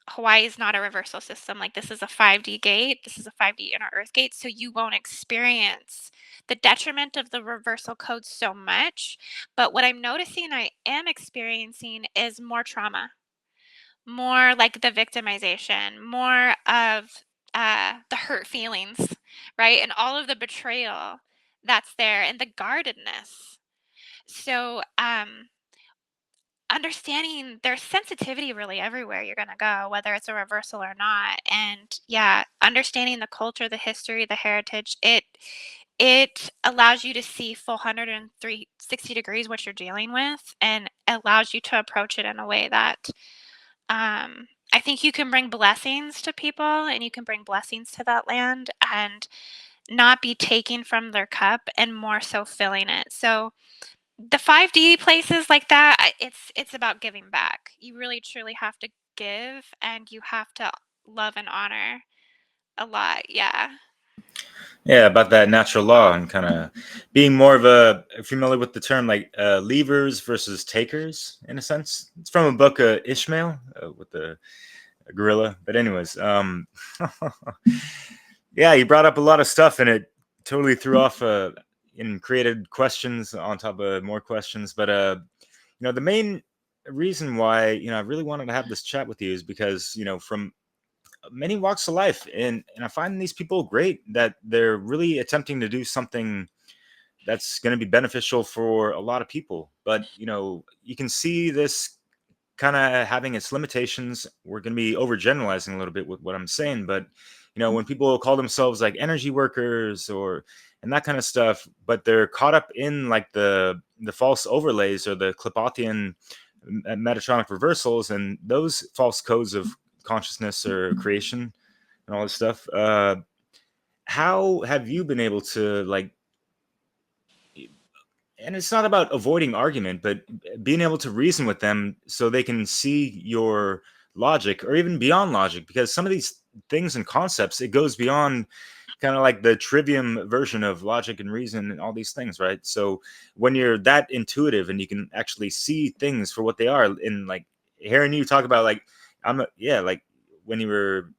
Hawaii is not a reversal system. Like this is a 5D gate. This is a 5D inner earth gate. So you won't experience the detriment of the reversal code so much. But what I'm noticing I am experiencing is more trauma, more like the victimization, more of the hurt feelings, right? And all of the betrayal that's there and the guardedness. So, understanding there's sensitivity really everywhere you're going to go, whether it's a reversal or not. And yeah, understanding the culture, the history, the heritage, it allows you to see full 160 degrees what you're dealing with, and allows you to approach it in a way that I think you can bring blessings to people and you can bring blessings to that land and not be taking from their cup and more so filling it. So the 5D places like that, it's about giving back. You really truly have to give, and you have to love and honor a lot. Yeah. Yeah, about that natural law and kind of being more of a familiar with the term like levers versus takers in a sense. It's from a book, Ishmael, with the gorilla. But anyways, yeah, you brought up a lot of stuff and it totally threw off and created questions on top of more questions. But the main reason why I really wanted to have this chat with you is because from many walks of life, and I find these people great that they're really attempting to do something that's going to be beneficial for a lot of people. But you can see this kind of having its limitations. We're going to be overgeneralizing a little bit with what I'm saying, but when people call themselves like energy workers or and that kind of stuff, but they're caught up in like the false overlays or the qlippothian metatronic reversals and those false codes of consciousness or creation and all this stuff. How have you been able to like, and it's not about avoiding argument, but being able to reason with them so they can see your logic or even beyond logic, because some of these things and concepts, it goes beyond kind of like the trivium version of logic and reason and all these things, right? So when you're that intuitive and you can actually see things for what they are, and like hearing you talk about like, like when you were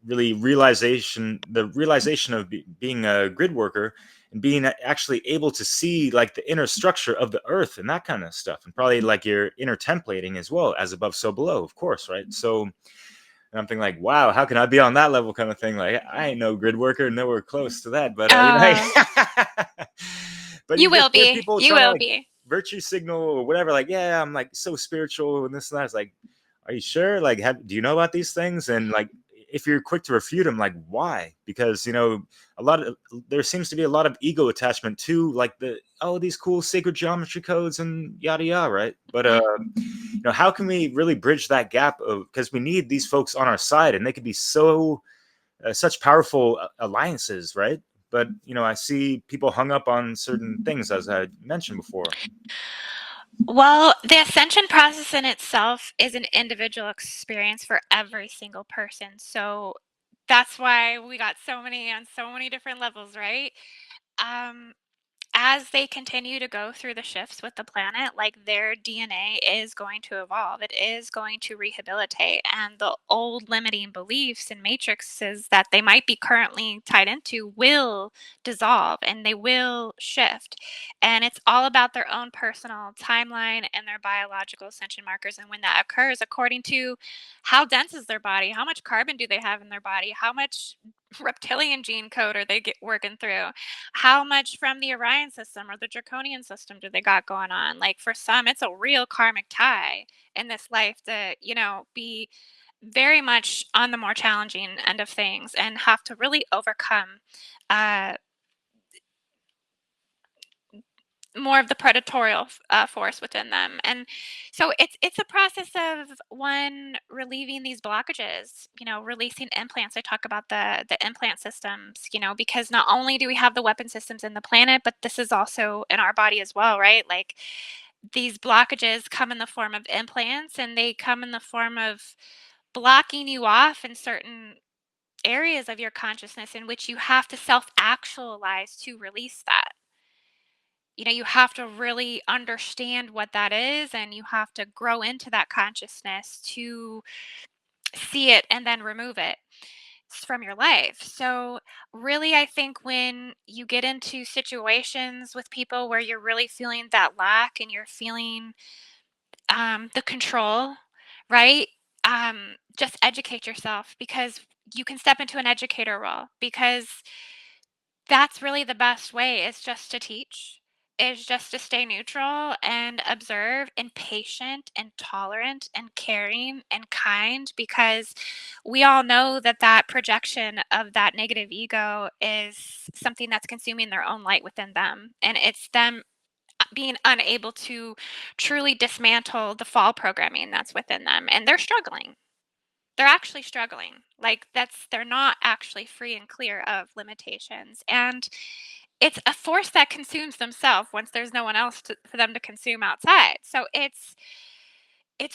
really the realization of being a grid worker and being actually able to see like the inner structure of the earth and that kind of stuff, and probably like your inner templating as well, as above so below, of course, right? So and I'm thinking like, wow, how can I be on that level kind of thing? Like I ain't no grid worker, nowhere close to that, but Oh, but you you just will hear be. people You trying to will like be. virtue signal or whatever, like, yeah, I'm like so spiritual and this and that. It's like, are you sure? Like, do you know about these things? And like, if you're quick to refute them, like, why? Because there seems to be a lot of ego attachment to like these cool sacred geometry codes and yada yada, right? But how can we really bridge that gap of, because we need these folks on our side and they could be such powerful alliances, right? But I see people hung up on certain things, as I mentioned before. Well, the ascension process in itself is an individual experience for every single person. So that's why we got so many on so many different levels, right? Um, as they continue to go through the shifts with the planet, like their DNA is going to evolve. It is going to rehabilitate. And the old limiting beliefs and matrices that they might be currently tied into will dissolve and they will shift. And it's all about their own personal timeline and their biological ascension markers. And when that occurs, according to how dense is their body, how much carbon do they have in their body, how much reptilian gene code are they working through, how much from the Orion system or the Draconian system do they got going on? Like for some, it's a real karmic tie in this life to, be very much on the more challenging end of things and have to really overcome uh, more of the predatorial force within them. And so it's a process of one relieving these blockages, releasing implants. I talk about the implant systems, because not only do we have the weapon systems in the planet, but this is also in our body as well, right? Like these blockages come in the form of implants and they come in the form of blocking you off in certain areas of your consciousness in which you have to self actualize to release that. You have to really understand what that is and you have to grow into that consciousness to see it and then remove it from your life. So, really, I think when you get into situations with people where you're really feeling that lack and you're feeling the control, right? Just educate yourself because you can step into an educator role because that's really the best way is just to teach, is just to stay neutral and observe and patient and tolerant and caring and kind because we all know that that projection of that negative ego is something that's consuming their own light within them. And it's them being unable to truly dismantle the fall programming that's within them. And they're struggling. They're actually struggling. Like they're not actually free and clear of limitations. And it's a force that consumes themselves once there's no one else for them to consume outside. So it's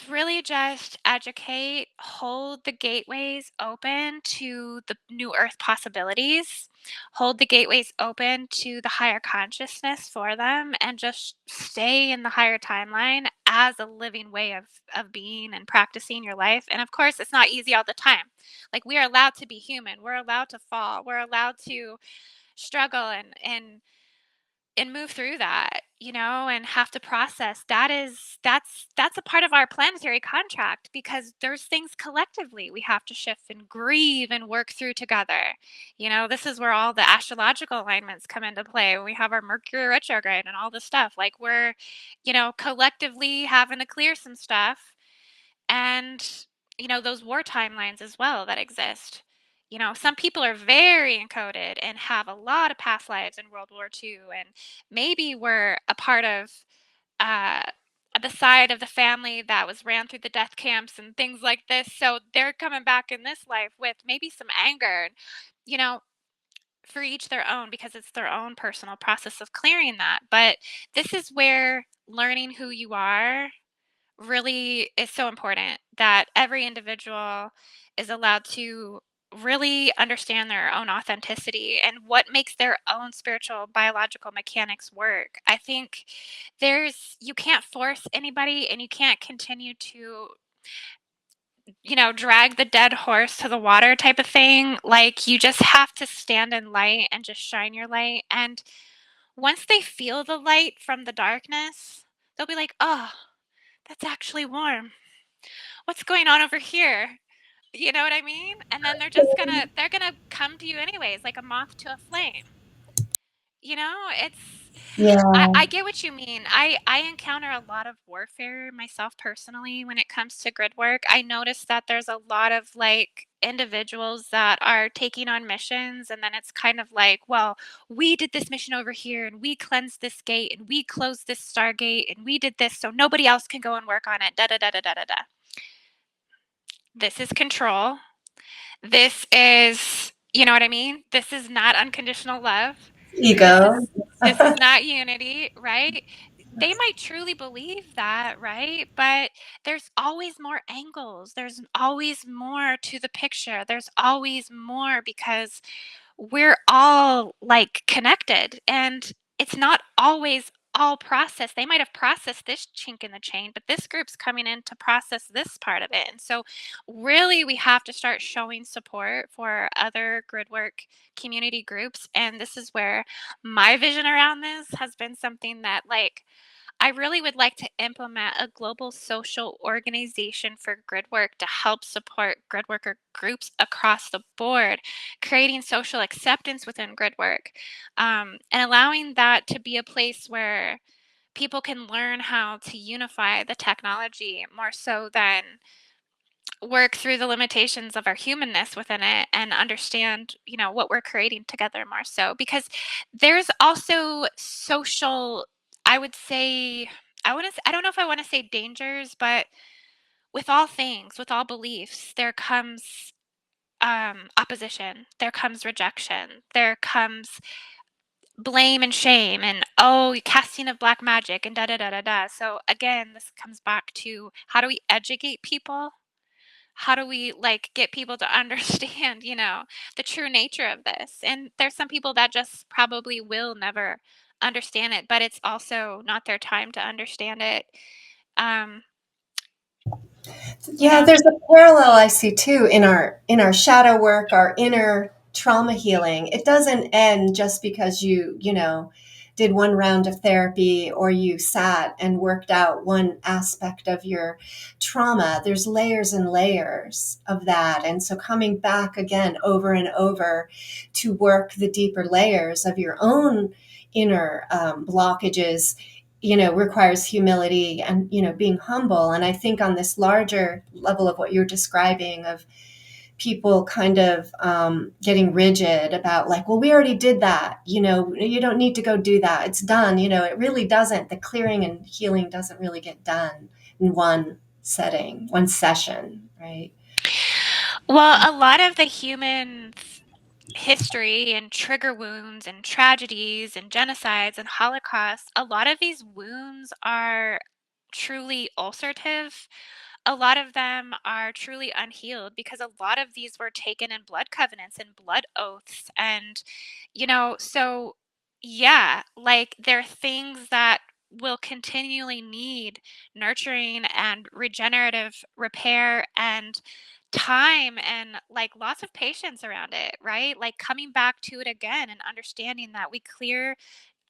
really just educate, hold the gateways open to the new earth possibilities, hold the gateways open to the higher consciousness for them, and just stay in the higher timeline as a living way of being and practicing your life. And of course, it's not easy all the time. Like we are allowed to be human, we're allowed to fall, we're allowed to struggle and move through that, and have to process that's a part of our planetary contract because there's things collectively we have to shift and grieve and work through together. This is where all the astrological alignments come into play. We have our Mercury retrograde and all this stuff. Like we're, collectively having to clear some stuff and those war timelines as well that exist. Some people are very encoded and have a lot of past lives in World War II and maybe were a part of uh the side of the family that was ran through the death camps and things like this, so they're coming back in this life with maybe some anger, you know for each their own because it's their own personal process of clearing that. But this is where learning who you are really is so important, that every individual is allowed to really understand their own authenticity and what makes their own spiritual biological mechanics work. I think you can't force anybody and you can't continue to drag the dead horse to the water type of thing. Like you just have to stand in light and just shine your light, and once they feel the light from the darkness, they'll be like, "Oh, that's actually warm. What's going on over here?" You know what I mean? And then they're gonna come to you anyways, like a moth to a flame. It's I, Yeah. I get what you mean. I encounter a lot of warfare myself personally when it comes to grid work. I notice that there's a lot of like individuals that are taking on missions and then it's kind of like, well, we did this mission over here and we cleansed this gate and we closed this stargate and we did this so nobody else can go and work on it. Da da da da da da da. This is control. This is, you know what I mean? This is not unconditional love. This Ego. is this is not unity, right? They might truly believe that, right? But there's always more angles. There's always more to the picture. There's always more because we're all like connected. And it's not always all processed. They might have processed this chink in the chain, but this group's coming in to process this part of it. And so really we have to start showing support for other grid work community groups. And this is where my vision around this has been something that, like, I really would like to implement a global social organization for grid work to help support grid worker groups across the board, creating social acceptance within grid work, and allowing that to be a place where people can learn how to unify the technology more so than work through the limitations of our humanness within it and understand, what we're creating together more so. Because there's also social, I would say, I don't know if I want to say dangers, but with all things, with all beliefs, there comes opposition, there comes rejection, there comes blame and shame, and oh, casting of black magic, and da da da da da. So again, this comes back to, how do we educate people? How do we, like, get people to understand, the true nature of this? And there's some people that just probably will never understand it, but it's also not their time to understand it. Um, you Yeah, know, there's a parallel I see too in our shadow work, our inner trauma healing. It doesn't end just because you did one round of therapy or you sat and worked out one aspect of your trauma. There's layers and layers of that. And so coming back again over and over to work the deeper layers of your own inner blockages, requires humility and, being humble. And I think on this larger level of what you're describing, of people kind of getting rigid about, like, well, we already did that, you don't need to go do that. It's done. It really doesn't. The clearing and healing doesn't really get done in one setting, one session, right? well, a lot of the human history and trigger wounds and tragedies and genocides and holocausts, a lot of these wounds are truly ulcerative. A lot of them are truly unhealed because a lot of these were taken in blood covenants and blood oaths. And, so yeah, like, there are things that will continually need nurturing and regenerative repair and time and, like, lots of patience around it, right? Like, coming back to it again and understanding that we clear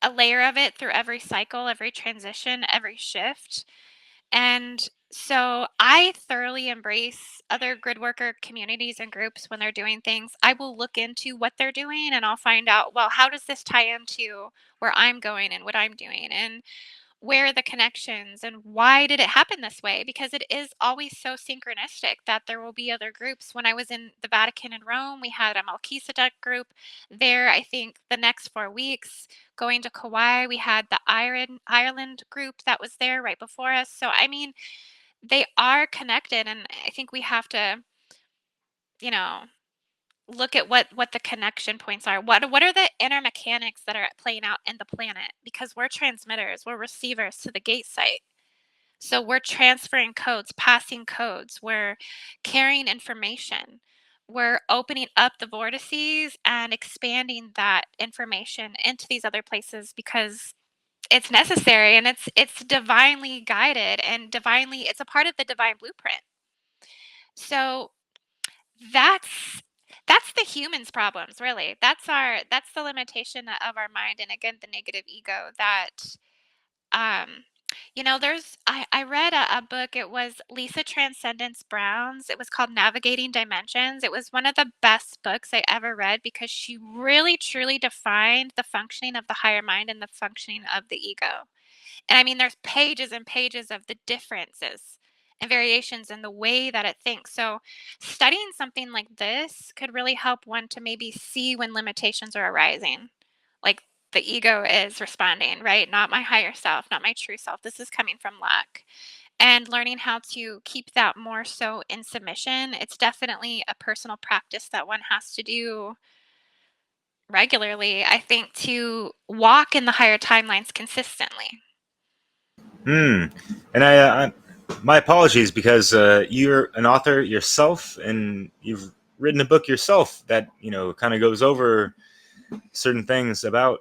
a layer of it through every cycle, every transition, every shift. And so I thoroughly embrace other grid worker communities and groups when they're doing things. I will look into what they're doing and I'll find out, well, how does this tie into where I'm going and what I'm doing? And where are the connections and why did it happen this way? Because it is always so synchronistic that there will be other groups. When I was in the Vatican and Rome, we had a Melchizedek group there. I think the next 4 weeks, going to Kauai, we had the Ireland group that was there right before us. So I mean, they are connected, and I think we have to, you know, look at what the connection points are. What are the inner mechanics that are playing out in the planet? Because we're transmitters, we're receivers to the gate site. So we're transferring codes, passing codes, we're carrying information. We're opening up the vortices and expanding that information into these other places because it's necessary and it's divinely guided and divinely, it's a part of the divine blueprint. So that's that's the humans' problems, really. That's the limitation of our mind, and again, the negative ego that, um, I read a book. It was Lisa Transcendence Brown's. It was called Navigating Dimensions. It was one of the best books I ever read because she really truly defined the functioning of the higher mind and the functioning of the ego. And I mean, there's pages and pages of the differences and variations in the way that it thinks. So, studying something like this could really help one to maybe see when limitations are arising. Like, the ego is responding, right? Not my higher self, not my true self. This is coming from lack. And learning how to keep that more so in submission. It's definitely a personal practice that one has to do regularly, I think, to walk in the higher timelines consistently. Hmm. And my apologies because you're an author yourself, and you've written a book yourself that kind of goes over certain things about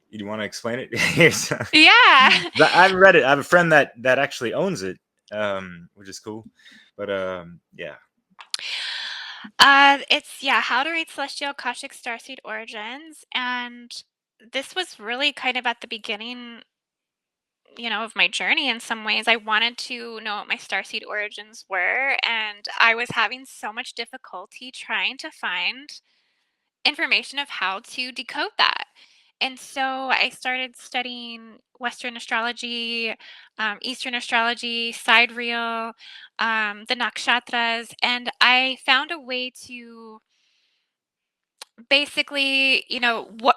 You want to explain it? Here's- Yeah. I haven't read it. I have a friend that actually owns it, which is cool. But yeah. It's How to Read Celestial Akashic Starseed Origins, and this was really kind of at the beginning, of my journey in some ways. I wanted to know what my starseed origins were, and I was having so much difficulty trying to find information of how to decode that. And so I started studying Western astrology, Eastern astrology, sidereal, the nakshatras, and I found a way to basically,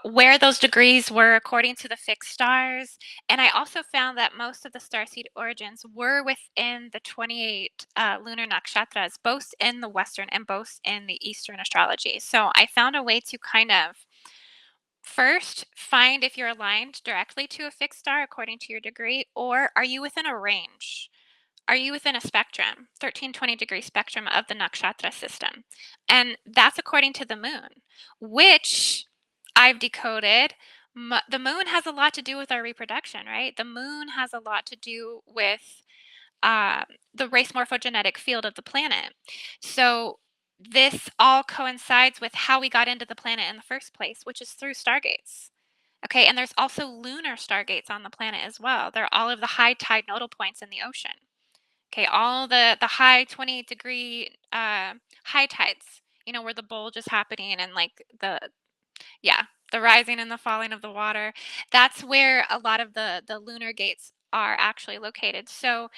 where those degrees were according to the fixed stars. And I also found that most of the starseed origins were within the 28 lunar nakshatras, both in the Western and both in the Eastern astrology. So I found a way to kind of first find if you're aligned directly to a fixed star according to your degree, or are you within a range? Are you within a spectrum, 1320-degree spectrum of the nakshatra system? And that's according to the moon, which I've decoded. The moon has a lot to do with our reproduction, right? The moon has a lot to do with the race morphogenetic field of the planet. So this all coincides with how we got into the planet in the first place, which is through stargates. Okay, and there's also lunar stargates on the planet as well. They're all of the high tide nodal points in the ocean. Okay, all the high 28-degree high tides, where the bulge is happening and like the rising and the falling of the water. That's where a lot of the lunar gates are actually located. So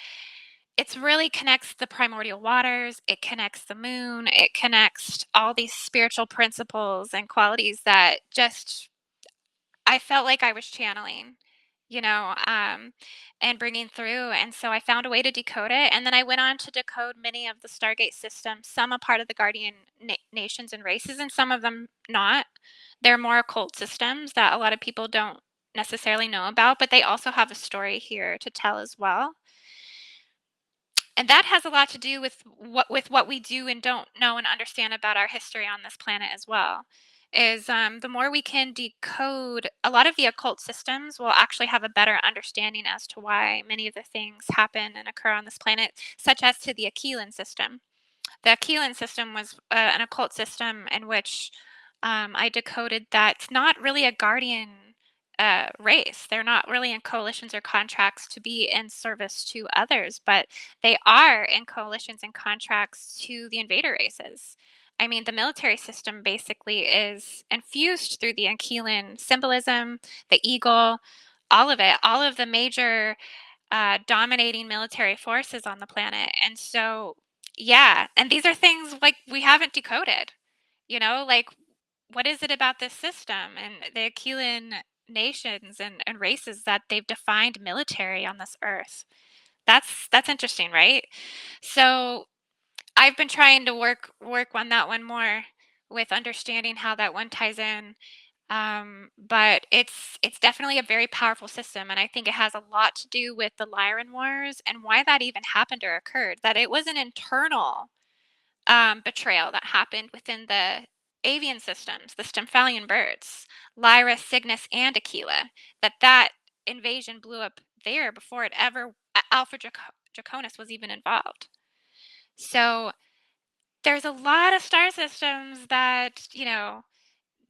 it's really connects the primordial waters, it connects the moon, it connects all these spiritual principles and qualities that just I felt like I was channeling, you know, um, and bringing through. And so I found a way to decode it. And then I went on to decode many of the Stargate systems, some a part of the Guardian nations and races, and some of them not. They're more occult systems that a lot of people don't necessarily know about, but they also have a story here to tell as well. And that has a lot to do with what we do and don't know and understand about our history on this planet as well. Is the more we can decode a lot of the occult systems, we'll actually have a better understanding as to why many of the things happen and occur on this planet, such as to the Aquilin system. The Aquilin system was an occult system in which I decoded that it's not really a guardian race. They're not really in coalitions or contracts to be in service to others, but they are in coalitions and contracts to the invader races. I mean, the military system basically is infused through the Aquilin symbolism, the eagle, all of it, all of the major dominating military forces on the planet. And so, yeah, and these are things like we haven't decoded, like what is it about this system and the Aquilin nations and races that they've defined military on this earth? That's interesting, right? So I've been trying to work on that one more with understanding how that one ties in. But it's definitely a very powerful system, and I think it has a lot to do with the Lyran Wars and why that even happened or occurred. That it was an internal betrayal that happened within the avian systems, the Stymphalian birds, Lyra, Cygnus, and Aquila. That invasion blew up there before it ever Alpha Draconis was even involved. So there's a lot of star systems that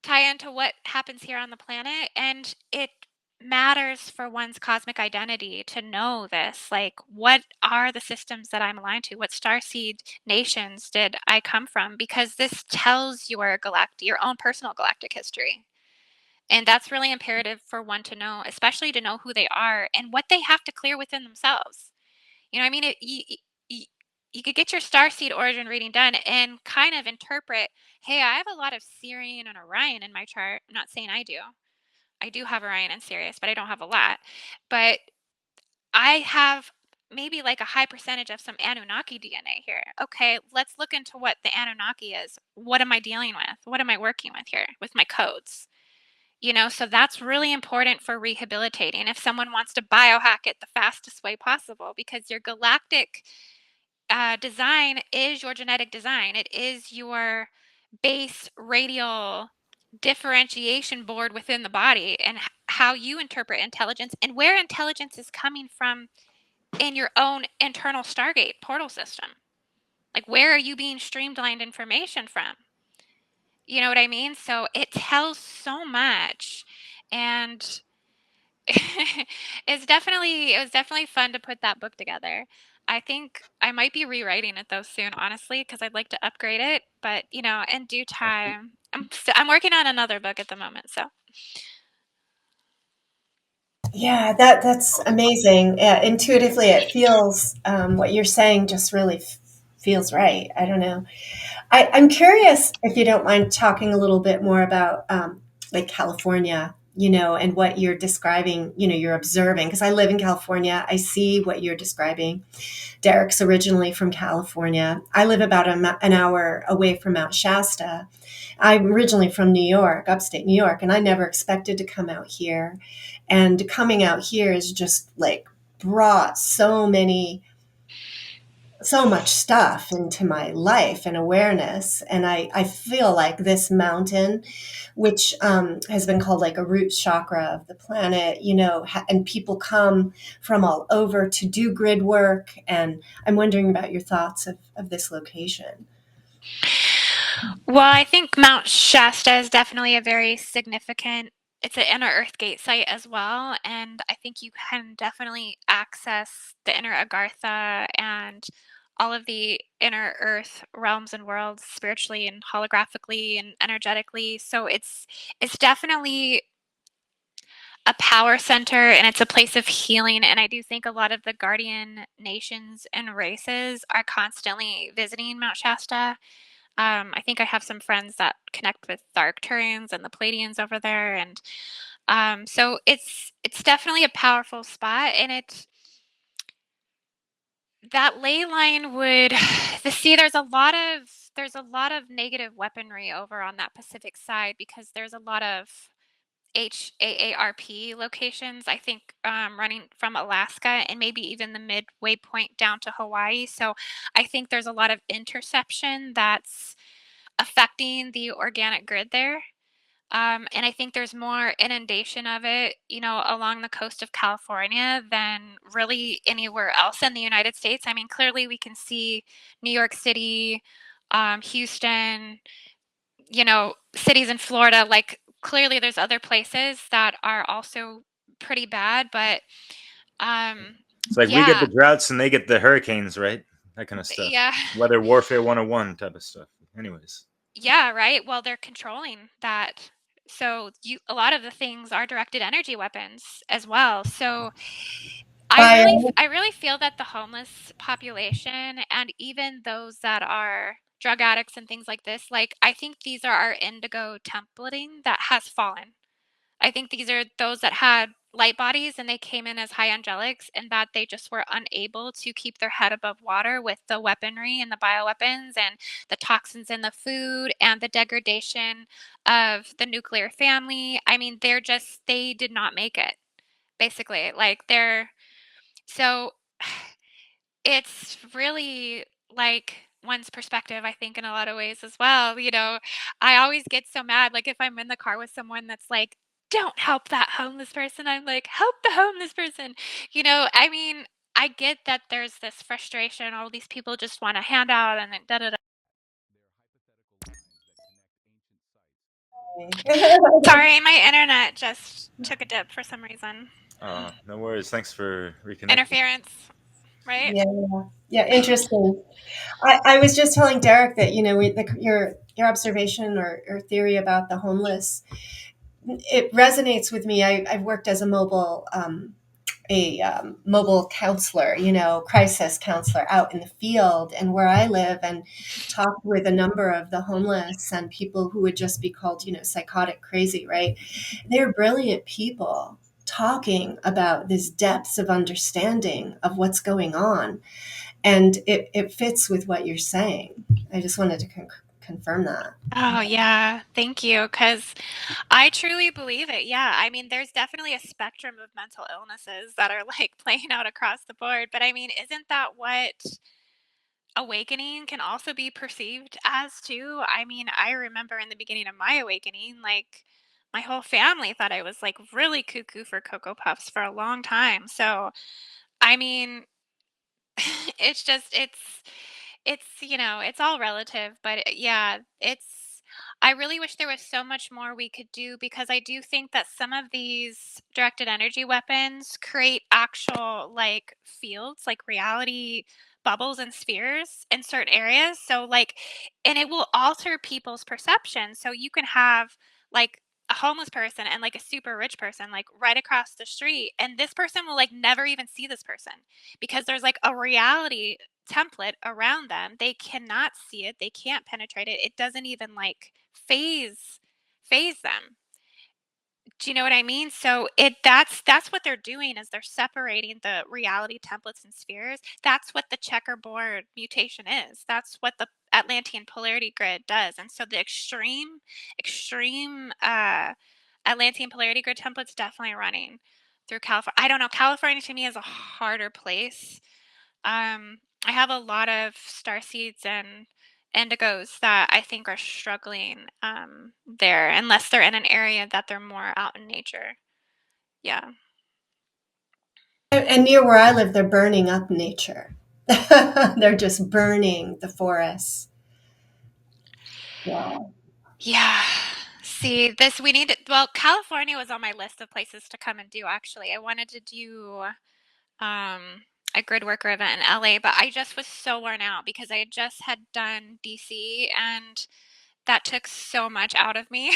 tie into what happens here on the planet, and it matters for one's cosmic identity to know this. Like, what are the systems that I'm aligned to? What starseed nations did I come from? Because this tells your own personal galactic history. And that's really imperative for one to know, especially to know who they are and what they have to clear within themselves. I mean, you, you could get your starseed origin reading done and kind of interpret, hey, I have a lot of Sirian and Orion in my chart. I'm not saying I do. I do have Orion and Sirius, but I don't have a lot. But I have maybe like a high percentage of some Anunnaki DNA here. Okay, let's look into what the Anunnaki is. What am I dealing with? What am I working with here with my codes? So that's really important for rehabilitating if someone wants to biohack it the fastest way possible, because your galactic design is your genetic design. It is your base radial differentiation board within the body, and how you interpret intelligence and where intelligence is coming from in your own internal Stargate portal system. Like, where are you being streamlined information from? You know what I mean? So it tells so much, and it was definitely fun to put that book together. I think I might be rewriting it though soon, honestly, because I'd like to upgrade it. But in due time, I'm working on another book at the moment. So Yeah, that's amazing. Intuitively, it feels what you're saying just really feels right. I don't know. I'm curious if you don't mind talking a little bit more about like California, and what you're describing, you're observing. Because I live in California, I see what you're describing. Derek's originally from California. I live about an hour away from Mount Shasta. I'm originally from New York, upstate New York, and I never expected to come out here. And coming out here is just like brought so much stuff into my life and awareness. And I feel like this mountain, which has been called like a root chakra of the planet, and people come from all over to do grid work. And I'm wondering about your thoughts of this location. well, I think Mount Shasta is definitely a very significant. It's an inner Earth gate site as well, and I think you can definitely access the inner Agartha and all of the inner Earth realms and worlds spiritually and holographically and energetically. So it's definitely a power center, and it's a place of healing. And I do think a lot of the guardian nations and races are constantly visiting Mount Shasta. I think I have some friends that connect with the Arcturians and the Pleiadians over there, and so it's definitely a powerful spot, and that ley line would the see. There's a lot of negative weaponry over on that Pacific side because there's a lot of HAARP locations, I think, running from Alaska and maybe even the midway point down to Hawaii. So I think there's a lot of interception that's affecting the organic grid there. And I think there's more inundation of it, along the coast of California than really anywhere else in the United States. I mean, clearly we can see New York City, Houston, cities in Florida. Like, clearly there's other places that are also pretty bad, but It's like we get the yeah, droughts and they get the hurricanes, right? That kind of stuff. yeah. Weather warfare 101 type of stuff. Anyways. Yeah, right. Well, they're controlling that. So a lot of the things are directed energy weapons as well. So Bio. I really feel that the homeless population and even those that are drug addicts and things like this, like, I think these are our indigo templating that has fallen. I think these are those that had light bodies and they came in as high angelics, and that they just were unable to keep their head above water with the weaponry and the bioweapons and the toxins in the food and the degradation of the nuclear family. I mean, they did not make it, basically. Like, so it's really like one's perspective, I think, in a lot of ways as well. I always get so mad, like if I'm in the car with someone that's like, don't help that homeless person. I'm like, help the homeless person. I mean, I get that there's this frustration. All these people just want a handout and then da da da. Sorry, my internet just took a dip for some reason. No worries. Thanks for reconnecting. Interference, right? Yeah, yeah, interesting. I was just telling Derek that your observation or theory about the homeless, it resonates with me. I've worked as a mobile counselor, crisis counselor out in the field and where I live, and talked with a number of the homeless and people who would just be called, psychotic crazy, right? They're brilliant people talking about this depths of understanding of what's going on. And it fits with what you're saying. I just wanted to confirm that. Oh, yeah. Thank you. Because I truly believe it. Yeah. I mean, there's definitely a spectrum of mental illnesses that are like playing out across the board. But I mean, isn't that what awakening can also be perceived as too. I mean, I remember in the beginning of my awakening, like my whole family thought I was like really cuckoo for Cocoa Puffs for a long time. So, I mean, it's just it's all relative, but yeah, I really wish there was so much more we could do because I do think that some of these directed energy weapons create actual like fields, like reality bubbles and spheres in certain areas. So like and it will alter people's perception. So you can have like a homeless person and like a super rich person like right across the street and this person will like never even see this person because there's like a reality template around them. They cannot see it. They can't penetrate it. It doesn't even like phase them. Do you know what I mean? So that's what they're doing is they're separating the reality templates and spheres. That's what the checkerboard mutation is. That's what the Atlantean polarity grid does. And so the extreme Atlantean polarity grid templates definitely running through California. I don't know. California to me is a harder place. I have a lot of starseeds and indigos that I think are struggling there, unless they're in an area that they're more out in nature. Yeah. And near where I live, they're burning up nature. They're just burning the forests. Yeah. Yeah. See, this we need well, California was on my list of places to come and do actually. I wanted to do um a grid worker event in LA, but I just was so worn out because I just had done DC and that took so much out of me.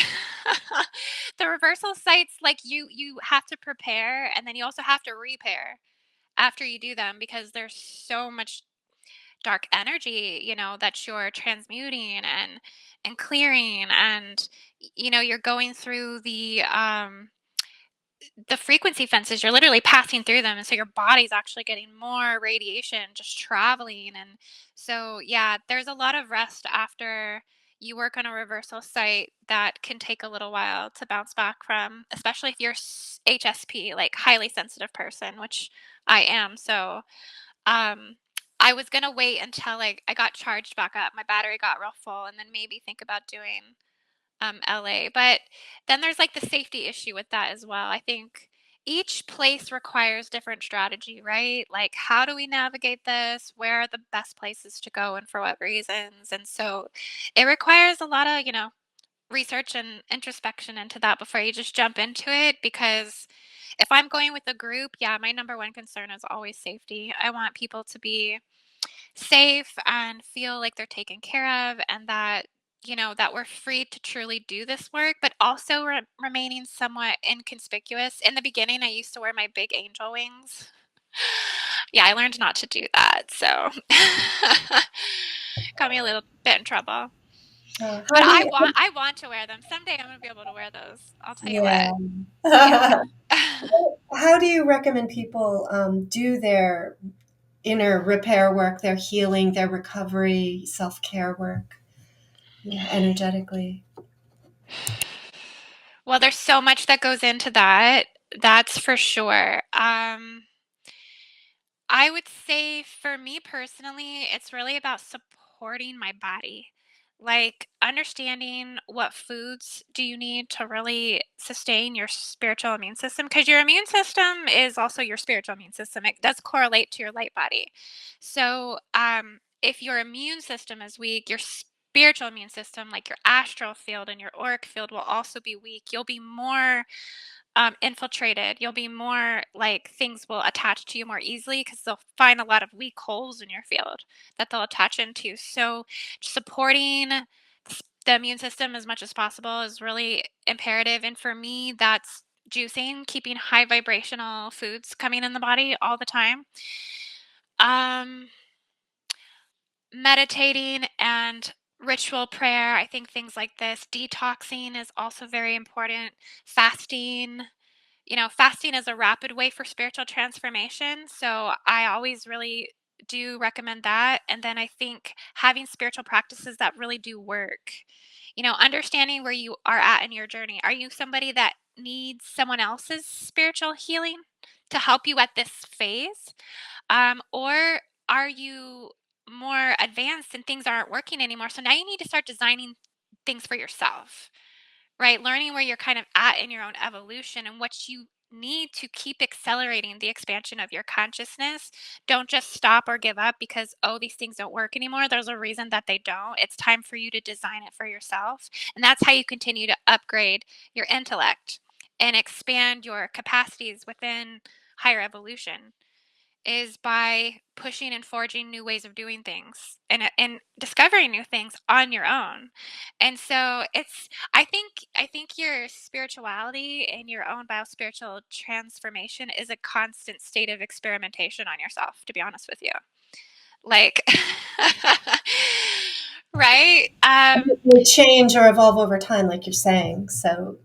The reversal sites, like you have to prepare and then you also have to repair after you do them because there's so much dark energy, that you're transmuting and clearing and you're going through the frequency fences, you're literally passing through them, and so your body's actually getting more radiation just traveling, and so, yeah, there's a lot of rest after you work on a reversal site that can take a little while to bounce back from, especially if you're HSP, like, highly sensitive person, which I am, so, um, I was gonna wait until, like, I got charged back up, my battery got real full, and then maybe think about doing LA. But then there's like the safety issue with that as well. I think each place requires different strategy, right? Like, how do we navigate this? Where are the best places to go and for what reasons? And so it requires a lot of, research and introspection into that before you just jump into it. Because if I'm going with a group, yeah, my number one concern is always safety. I want people to be safe and feel like they're taken care of and that that we're free to truly do this work but also remaining somewhat inconspicuous. In the beginning I used to wear my big angel wings. Yeah, I learned not to do that, so got me a little bit in trouble, How but do you? I want to wear them someday. I'm going to be able to wear those, I'll tell you Yeah. what. Yeah. How do you recommend people do their inner repair work, their healing, their recovery, self care work, energetically? Well, there's so much that goes into that, that's for sure. I would say for me personally, it's really about supporting my body. Like understanding what foods do you need to really sustain your spiritual immune system because your immune system is also your spiritual immune system. It does correlate to your light body. So, if your immune system is weak, your spiritual immune system, like your astral field and your auric field, will also be weak. You'll be more infiltrated. You'll be more like things will attach to you more easily because they'll find a lot of weak holes in your field that they'll attach into. So, supporting the immune system as much as possible is really imperative. And for me, that's juicing, keeping high vibrational foods coming in the body all the time. Um, Meditating and ritual prayer. I think things like this. Detoxing is also very important. Fasting, fasting is a rapid way for spiritual transformation. So I always really do recommend that. And then I think having spiritual practices that really do work, understanding where you are at in your journey. Are you somebody that needs someone else's spiritual healing to help you at this phase? Or are you more advanced and things aren't working anymore. So now you need to start designing things for yourself, right? Learning where you're kind of at in your own evolution and what you need to keep accelerating the expansion of your consciousness. Don't just stop or give up because, oh, these things don't work anymore. There's a reason that they don't. It's time for you to design it for yourself. And that's how you continue to upgrade your intellect and expand your capacities within higher evolution, is by pushing and forging new ways of doing things and discovering new things on your own. And so I think your spirituality and your own biospiritual transformation is a constant state of experimentation on yourself, to be honest with you. Like right? They change or evolve over time, like you're saying. So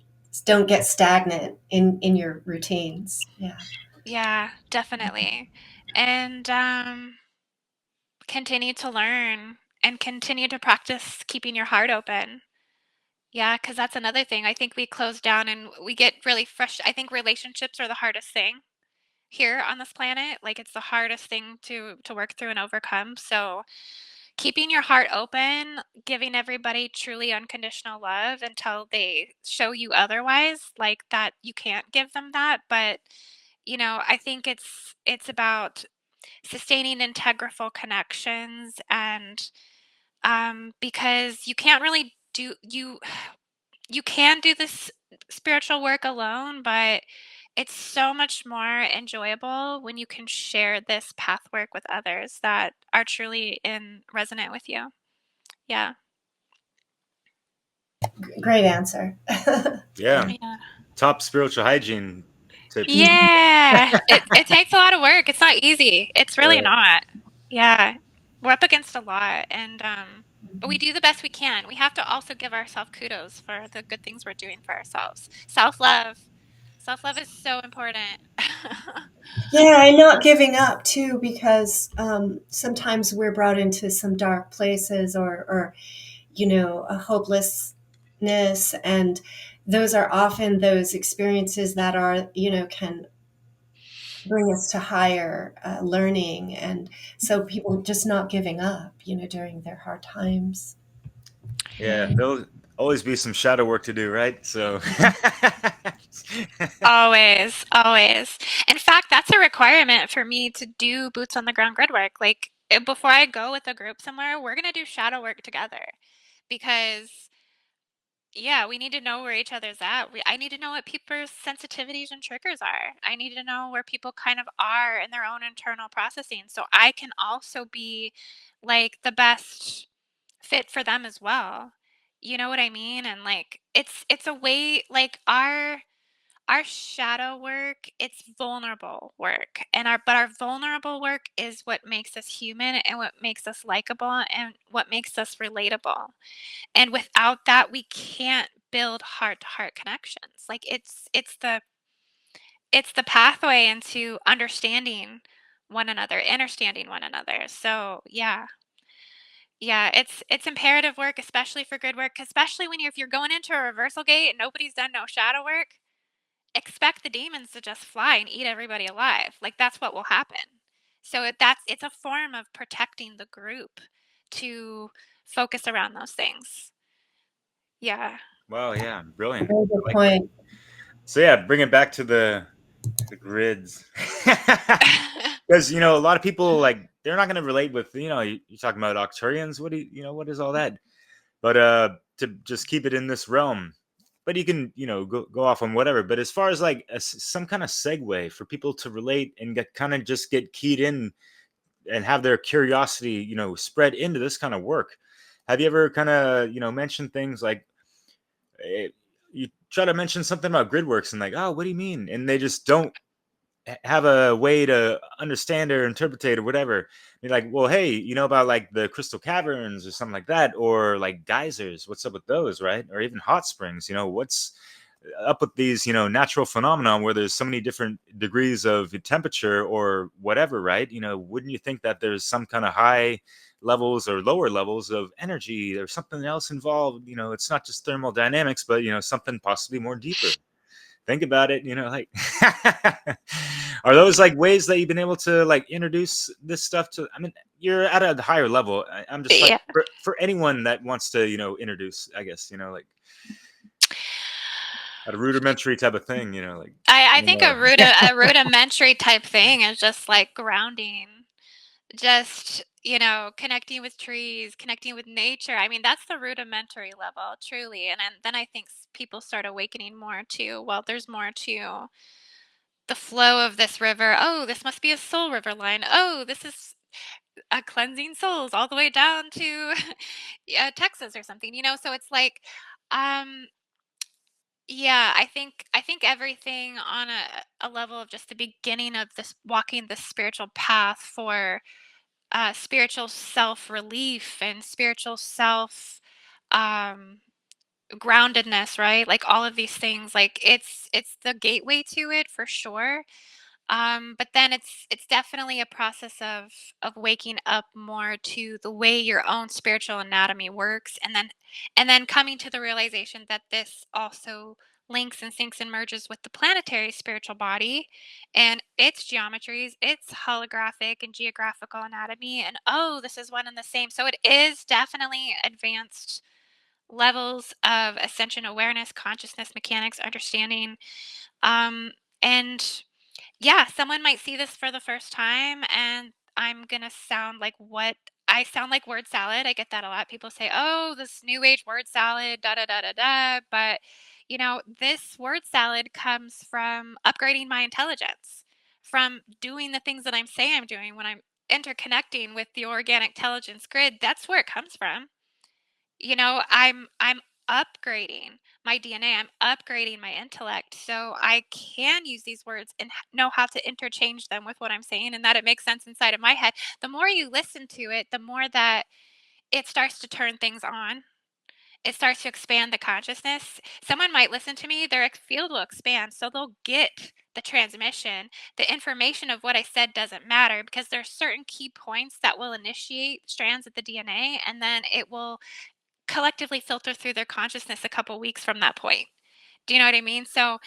don't get stagnant in your routines. Yeah. Yeah, definitely. And continue to learn and continue to practice keeping your heart open. Yeah, because that's another thing. I think we close down and we get really fresh. I think relationships are the hardest thing here on this planet. Like it's the hardest thing to work through and overcome. So keeping your heart open, giving everybody truly unconditional love until they show you otherwise, like that you can't give them that. But I think it's about sustaining integral connections, and because you can't really do you can do this spiritual work alone, but it's so much more enjoyable when you can share this path work with others that are truly in resonant with you. Yeah. Great answer. Yeah. Yeah. Top spiritual hygiene tips. Yeah. It takes a lot of work. It's not easy. It's really not. Yeah. We're up against a lot, and but we do the best we can. We have to also give ourselves kudos for the good things we're doing for ourselves. Self-love. Self-love is so important. Yeah, and not giving up too, because sometimes we're brought into some dark places or a hopelessness, and those are often those experiences that are can bring us to higher learning, and so people just not giving up during their hard times. Yeah, there'll always be some shadow work to do, right? So Always, always. In fact, that's a requirement for me to do boots on the ground grid work. Like before I go with a group somewhere, we're gonna do shadow work together because yeah, we need to know where each other's at. I need to know what people's sensitivities and triggers are. I need to know where people kind of are in their own internal processing, so I can also be like the best fit for them as well. You know what I mean? And like it's a way, like our shadow work, it's vulnerable work. And our vulnerable work is what makes us human and what makes us likable and what makes us relatable. And without that, we can't build heart-to-heart connections. Like it's the pathway into understanding one another, understanding one another. So, yeah. Yeah, it's imperative work, especially for grid work, especially when if you're going into a reversal gate and nobody's done no shadow work, expect the demons to just fly and eat everybody alive. Like that's what will happen. So it's a form of protecting the group to focus around those things. Yeah. wow, yeah, brilliant. Very good I like that. point. So yeah, bring it back to the grids. Because a lot of people like they're not going to relate with you're talking about Octurians. What do what is all that? But to just keep it in this realm, but you can go off on whatever. But as far as like some kind of segue for people to relate and just get keyed in and have their curiosity spread into this kind of work, have you ever kind of mentioned things like you try to mention something about gridworks and like, oh, what do you mean? And they just don't have a way to understand or interpret or whatever. You're like, well, hey, about like the crystal caverns or something like that, or like geysers, what's up with those, right? Or even hot springs, what's up with these natural phenomenon where there's so many different degrees of temperature or whatever, right? Wouldn't you think that there's some kind of high levels or lower levels of energy or something else involved? It's not just thermodynamics, but something possibly more deeper. Think about it, like are those like ways that you've been able to like introduce this stuff to? I mean, you're at a higher level. I'm just like, Yeah. for anyone that wants to, introduce, I guess, like a rudimentary type of thing, like, I think a rudimentary type thing is just like grounding, just, connecting with trees, connecting with nature. I mean, that's the rudimentary level, truly. And then I think people start awakening more to, well, there's more to the flow of this river. Oh, this must be a soul river line. Oh, this is a cleansing souls all the way down to yeah, Texas or something, So it's like, um, yeah, I think everything on a level of just the beginning of this walking the spiritual path for spiritual self relief and spiritual self um groundedness, right? Like all of these things, like it's the gateway to it for sure. But then it's definitely a process of waking up more to the way your own spiritual anatomy works, and then coming to the realization that this also links and syncs and merges with the planetary spiritual body and its geometries, its holographic and geographical anatomy, and oh, this is one and the same. So it is definitely advanced levels of ascension awareness, consciousness, mechanics, understanding. And yeah, someone might see this for the first time, and I'm gonna sound like what I sound like word salad. I get that a lot. People say, "Oh, this new age word salad, da da da da da." But this word salad comes from upgrading my intelligence, from doing the things that I'm saying I'm doing when I'm interconnecting with the organic intelligence grid. That's where it comes from. I'm upgrading my DNA. I'm upgrading my intellect, so I can use these words and know how to interchange them with what I'm saying, and that it makes sense inside of my head. The more you listen to it, the more that it starts to turn things on. It starts to expand the consciousness. Someone might listen to me, their field will expand, so they'll get the transmission. The information of what I said doesn't matter because there are certain key points that will initiate strands of the DNA, and then it will collectively filter through their consciousness a couple weeks from that point. Do you know what I mean? So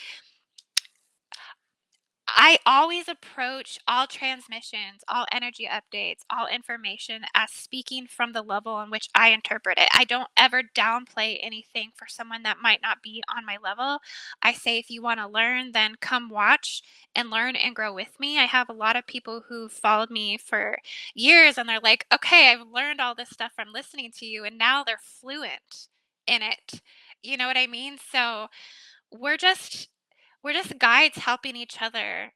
I always approach all transmissions, all energy updates, all information as speaking from the level in which I interpret it. I don't ever downplay anything for someone that might not be on my level. I say, if you want to learn, then come watch and learn and grow with me. I have a lot of people who followed me for years and they're like, okay, I've learned all this stuff from listening to you, and now they're fluent in it. You know what I mean? So we're just we're just guides helping each other,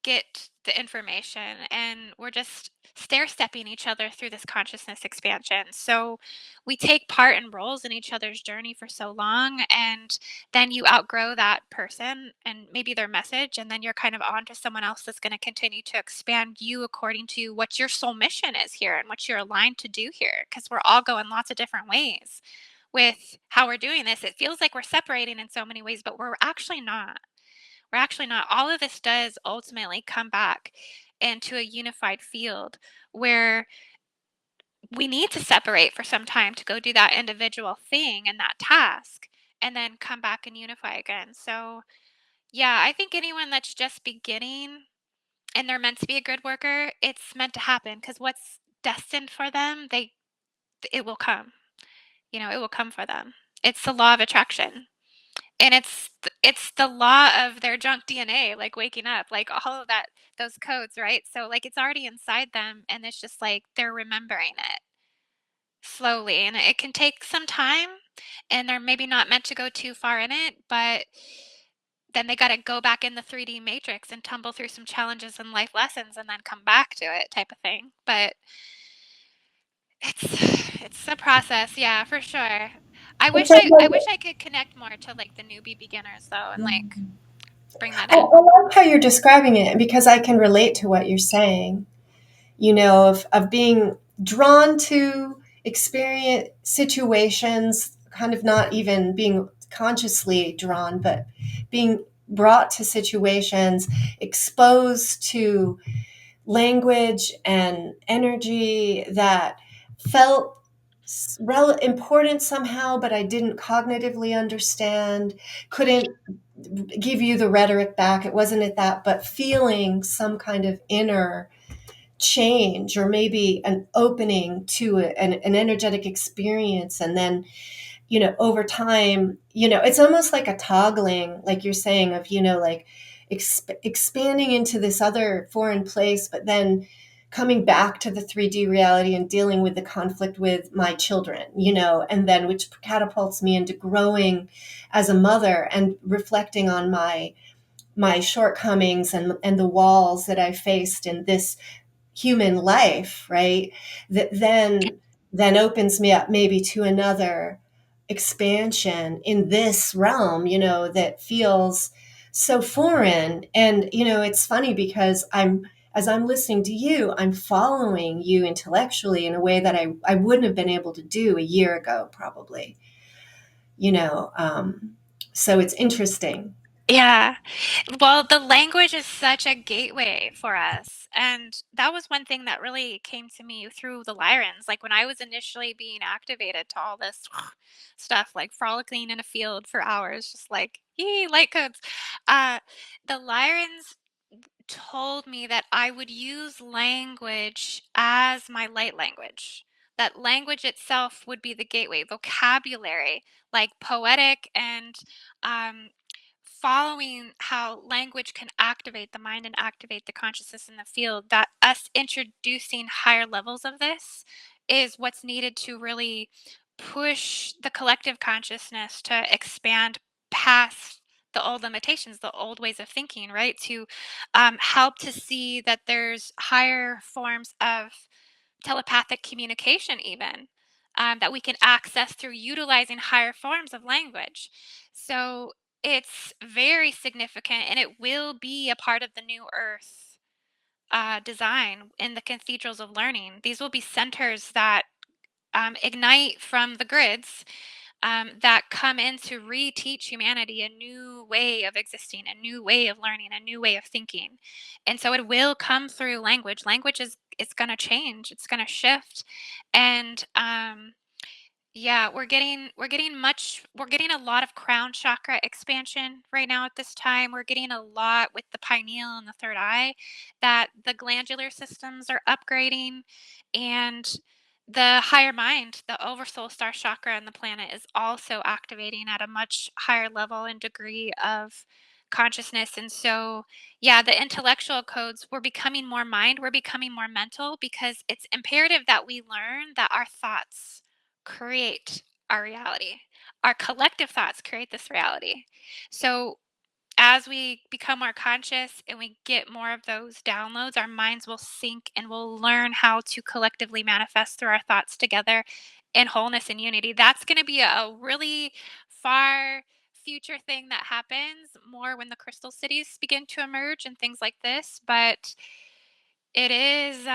get the information, and we're just stair stepping each other through this consciousness expansion. So we take part in roles in each other's journey for so long, and then you outgrow that person and maybe their message, and then you're kind of on to someone else that's going to continue to expand you according to what your soul mission is here and what you're aligned to do here, because we're all going lots of different ways with how we're doing this. It feels like we're separating in so many ways, but we're actually not. We're actually not. All of this does ultimately come back into a unified field where we need to separate for some time to go do that individual thing and that task and then come back and unify again. So, yeah, I think anyone that's just beginning and they're meant to be a good worker, it's meant to happen because what's destined for them, it will come. It will come for them. It's the law of attraction. And it's the law of their junk DNA, like waking up, like all of that, those codes, right? So like it's already inside them, and it's just like they're remembering it slowly, and it can take some time, and they're maybe not meant to go too far in it, but then they got to go back in the 3D matrix and tumble through some challenges and life lessons and then come back to it type of thing. But it's a process, yeah, for sure. I It wish feels I like wish I could connect more to like the newbie beginners though, and like bring that I in. love how you're describing it because I can relate to what you're saying, of being drawn to experience situations, kind of not even being consciously drawn, but being brought to situations, exposed to language and energy that felt important somehow, but I didn't cognitively understand, couldn't give you the rhetoric back. It wasn't at that, but feeling some kind of inner change, or maybe an opening to an energetic experience. And then, over time, it's almost like a toggling, like you're saying, of, like expanding into this other foreign place, but then coming back to the 3D reality and dealing with the conflict with my children, and then which catapults me into growing as a mother and reflecting on my shortcomings and the walls that I faced in this human life, right? That then opens me up maybe to another expansion in this realm, that feels so foreign. And it's funny because as I'm listening to you, I'm following you intellectually in a way that I wouldn't have been able to do a year ago, probably. So it's interesting. Yeah. Well, the language is such a gateway for us. And that was one thing that really came to me through the Lyrans. Like when I was initially being activated to all this stuff, like frolicking in a field for hours, just like, yee, light codes. Uh, the Lyrans told me that I would use language as my light language. That language itself would be the gateway, vocabulary, like poetic and um, following how language can activate the mind and activate the consciousness in the field. That us introducing higher levels of this is what's needed to really push the collective consciousness to expand past the old limitations, the old ways of thinking, right? To help to see that there's higher forms of telepathic communication, even that we can access through utilizing higher forms of language. So it's very significant, and it will be a part of the new earth design in the cathedrals of learning. These will be centers that ignite from the grids that come in to reteach humanity a new way of existing, a new way of learning, a new way of thinking. And so it will come through language. Language is it's going to change. It's going to shift, and yeah, we're getting a lot of crown chakra expansion right now at this time. We're getting a lot with the pineal and the third eye, that the glandular systems are upgrading, and the higher mind, the oversoul star chakra on the planet is also activating at a much higher level and degree of consciousness. And so, yeah, the intellectual codes, we're becoming more mind, we're becoming more mental, because it's imperative that we learn that our thoughts create our reality. Our collective thoughts create this reality. So, as we become more conscious and we get more of those downloads, our minds will sync and we'll learn how to collectively manifest through our thoughts together in wholeness and unity. That's going to be a really far future thing that happens more when the crystal cities begin to emerge and things like this. But it is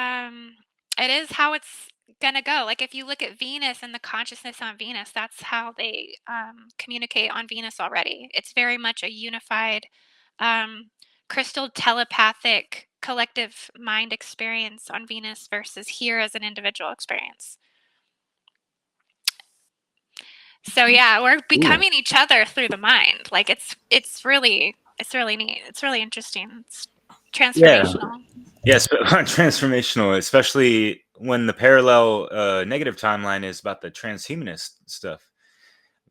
it is how it's gonna go. Like if you look at Venus and the consciousness on Venus, that's how they communicate on Venus already. It's very much a unified um, crystal telepathic collective mind experience on Venus versus here as an individual experience. So yeah, we're Cool. becoming each other through the mind. Like it's really neat. It's really interesting. It's Yeah. transformational. Yes, but transformational, especially when the parallel negative timeline is about the transhumanist stuff.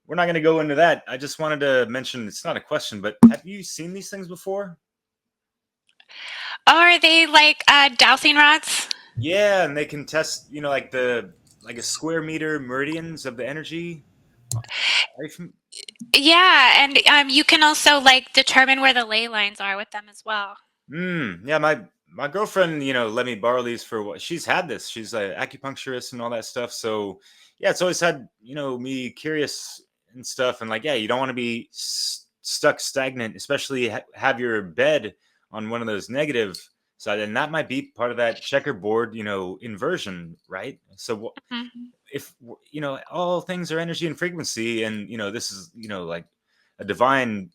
We're not going to go into that. I just wanted to mention, it's not a question, but have you seen these things before? Are they like dowsing rods? Yeah, and they can test, like a square meter meridians of the energy. Are you Yeah, and you can also like determine where the ley lines are with them as well. Yeah, my girlfriend, let me borrow these for what she's had this. She's an acupuncturist and all that stuff. So yeah, it's always had me curious and stuff. And like, yeah, you don't want to be stuck stagnant, especially have your bed on one of those negative side, and that might be part of that checkerboard, inversion, right? So Mhm. if all things are energy and frequency, and this is like a divine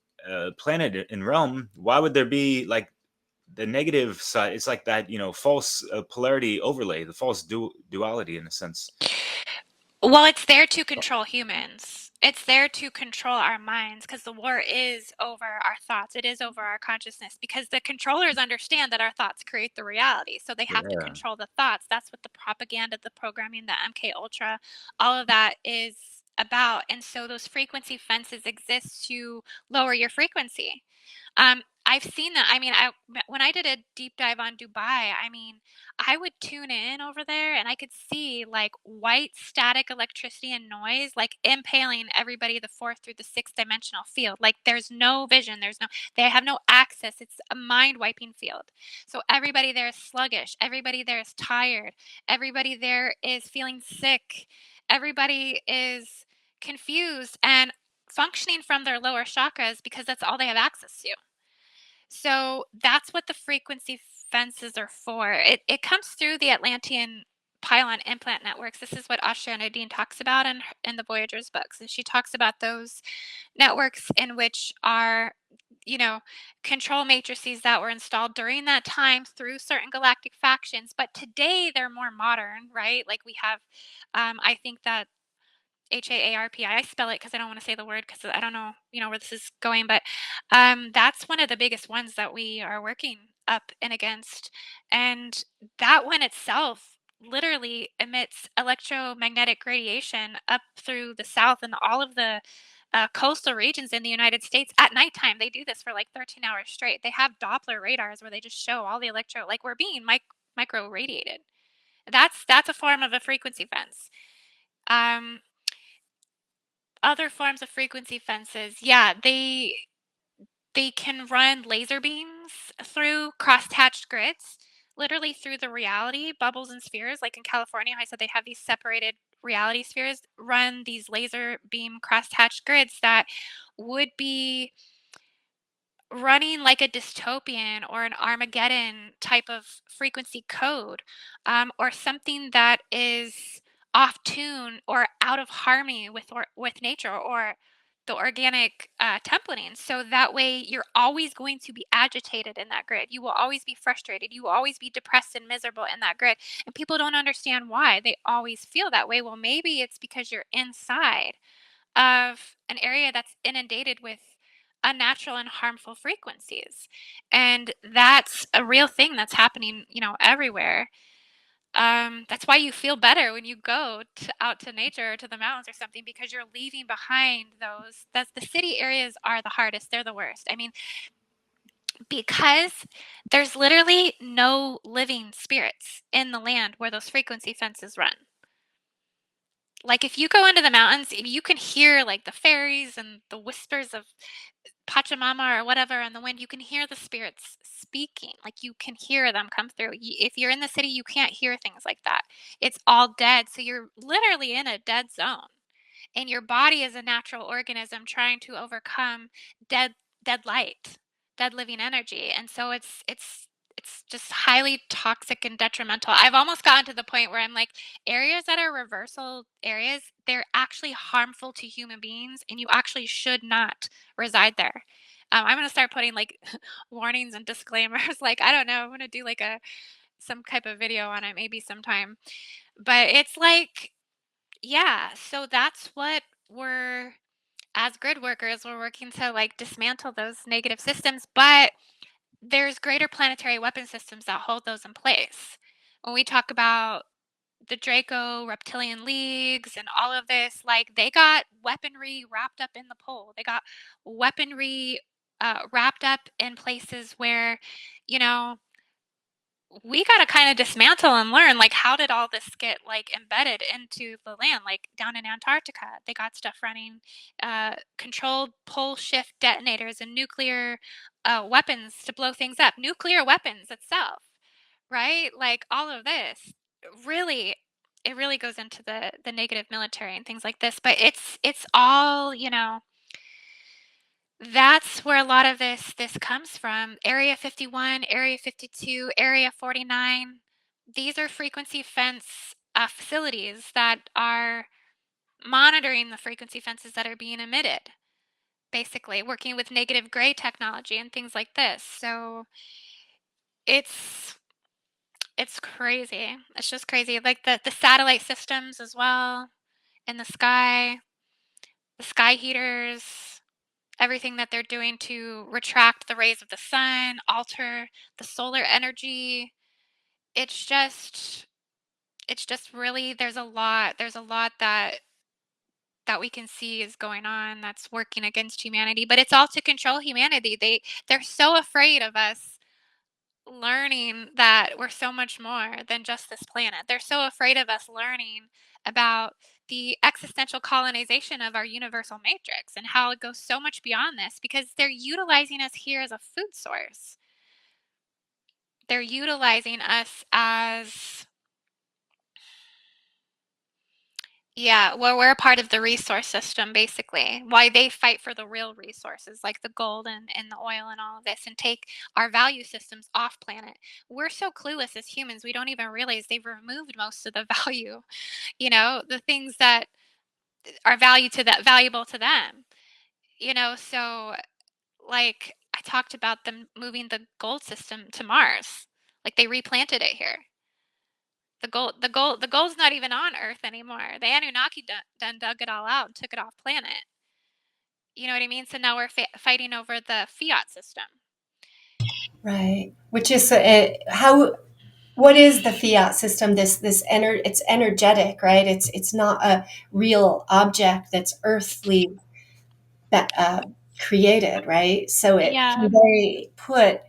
planet and realm, why would there be like the negative side? It's like that false polarity overlay, the false duality in a sense. Well, it's there to control humans. It's there to control our minds because the war is over our thoughts. It is over our consciousness because the controllers understand that our thoughts create the reality. So they have to Yeah. control the thoughts. That's what the propaganda, the programming, the MK Ultra, all of that is about. And so those frequency fences exist to lower your frequency. I've seen that. I mean, when I did a deep dive on Dubai, I mean, I would tune in over there and I could see like white static electricity and noise, like impaling everybody the fourth through the sixth dimensional field. Like there's no vision, they have no access. It's a mind wiping field. So everybody there is sluggish. Everybody there is tired. Everybody there is feeling sick. Everybody is confused and functioning from their lower chakras because that's all they have access to. So that's what the frequency fences are for. It comes through the Atlantean pylon implant networks. This is what Ashra Nadine talks about in the Voyager's books. And she talks about those networks in which are, you know, control matrices that were installed during that time through certain galactic factions. But today they're more modern, right? Like we have, I think that HAARPI. I spell it because I don't want to say the word because I don't know, where this is going. But that's one of the biggest ones that we are working up and against. And that one itself literally emits electromagnetic radiation up through the south and all of the coastal regions in the United States at nighttime. They do this for like 13 hours straight. They have Doppler radars where they just show all the like we're being micro radiated. That's a form of a frequency fence. Um, Other forms of frequency fences, yeah, they can run laser beams through crosshatched grids, literally through the reality bubbles and spheres. Like in California, I said they have these separated reality spheres, run these laser beam crosshatched grids that would be running like a dystopian or an Armageddon type of frequency code, or something that is off tune or out of harmony with nature or the organic templating. So that way, you're always going to be agitated in that grid. You will always be frustrated. You will always be depressed and miserable in that grid. And people don't understand why they always feel that way. Well, maybe it's because you're inside of an area that's inundated with unnatural and harmful frequencies. And that's a real thing that's happening, everywhere. That's why you feel better when you go out to nature or to the mountains or something because you're leaving behind those. That's the city areas are the hardest. They're the worst. I mean, because there's literally no living spirits in the land where those frequency fences run. Like if you go into the mountains, you can hear like the fairies and the whispers of Pachamama or whatever in the wind. You can hear the spirits speaking. Like you can hear them come through. If you're in the city, you can't hear things like that. It's all dead. So you're literally in a dead zone. And your body is a natural organism trying to overcome dead dead light, dead living energy. And so it's just highly toxic and detrimental. I've almost gotten to the point where I'm like, areas that are reversal areas, they're actually harmful to human beings, and you actually should not reside there. I'm gonna start putting like warnings and disclaimers. Like I don't know, I'm gonna do like some type of video on it maybe sometime. But it's like, yeah, so that's what we're as grid workers, we're working to like dismantle those negative systems, but there's greater planetary weapon systems that hold those in place. When we talk about the Draco reptilian leagues and all of this, like they got weaponry wrapped up in the pole. They got weaponry wrapped up in places where, you know, we got to kind of dismantle and learn like how did all this get like embedded into the land, like down in Antarctica they got stuff running controlled pole shift detonators and nuclear weapons to blow things up, nuclear weapons itself, right? Like all of this really, it really goes into the negative military and things like this, but it's all, that's where a lot of this comes from. Area 51, Area 52, Area 49. These are frequency fence facilities that are monitoring the frequency fences that are being emitted, basically working with negative gray technology and things like this. So it's it's crazy. It's just crazy. Like the satellite systems as well in the sky. the sky heaters, everything that they're doing to retract the rays of the sun, alter the solar energy. It's just it's just really there's a lot that we can see is going on that's working against humanity, but it's all to control humanity. They're so afraid of us learning that we're so much more than just this planet. They're so afraid of us learning about the existential colonization of our universal matrix and how it goes so much beyond this because they're utilizing us here as a food source. They're utilizing us as, yeah, well, we're a part of the resource system, basically. Why they fight for the real resources like the gold and the oil and all of this and take our value systems off planet. We're so clueless as humans, we don't even realize they've removed most of the value, the things that are valuable to them. So like I talked about them moving the gold system to Mars. Like they replanted it here. The gold's not even on Earth anymore. The Anunnaki done dug it all out and took it off planet. You know what I mean? So now we're fighting over the fiat system. Right. Which is how. What is the fiat system? It's energetic, right? It's not a real object that's earthly created, right? So it Yeah. can they put.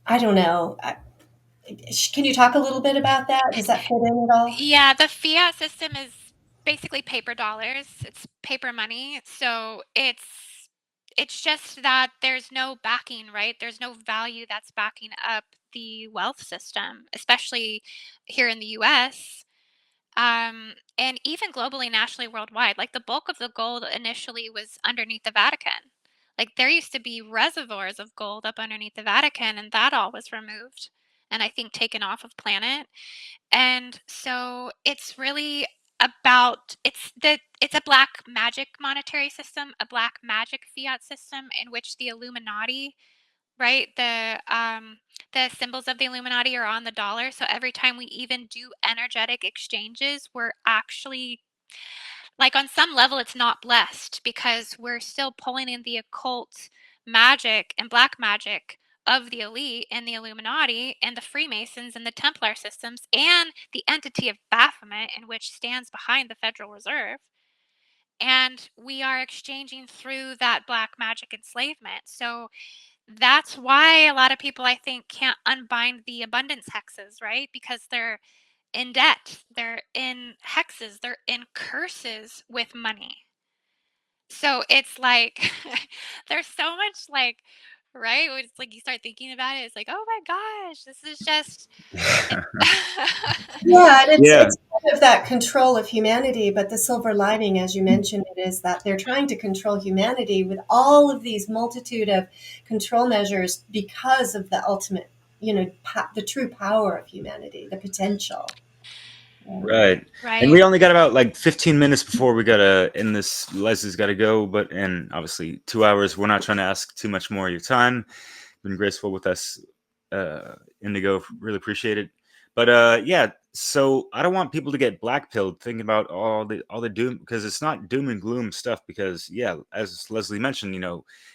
I don't know. Can you talk a little bit about that? Does that fit in at all? Yeah, the fiat system is basically paper dollars. It's paper money. So it's just that there's no backing, right? There's no value that's backing up the wealth system, especially here in the US. And even globally, nationally, worldwide. Like the bulk of the gold initially was underneath the Vatican. Like there used to be reservoirs of gold up underneath the Vatican, and that all was removed and I think taken off of planet. And so it's really about it's a black magic monetary system, a black magic fiat system in which the Illuminati, right? The symbols of the Illuminati are on the dollar. So every time we even do energetic exchanges, we're actually like on some level it's not blessed because we're still pulling in the occult magic and black magic of the elite and the Illuminati and the Freemasons and the Templar systems and the entity of Baphomet in which stands behind the Federal Reserve. And we are exchanging through that black magic enslavement. So that's why a lot of people, I think, can't unbind the abundance hexes, right? Because they're in debt, they're in hexes, they're in curses with money. So it's like there's so much like, right? It's like you start thinking about it, it's like, oh my gosh, this is just Yeah, and Yeah. it's kind of that control of humanity. But the silver lining, as you mentioned, it is that they're trying to control humanity with all of these multitude of control measures because of the ultimate, the true power of humanity, the potential. Right. And right. we only got about like 15 minutes before we gotta end this. Leslie's gotta go, and obviously 2 hours. We're not trying to ask too much more of your time. Been graceful with us, Indigo. Really appreciate it. But yeah, so I don't want people to get black pilled thinking about all the doom, because it's not doom and gloom stuff. Because yeah, as Leslie mentioned,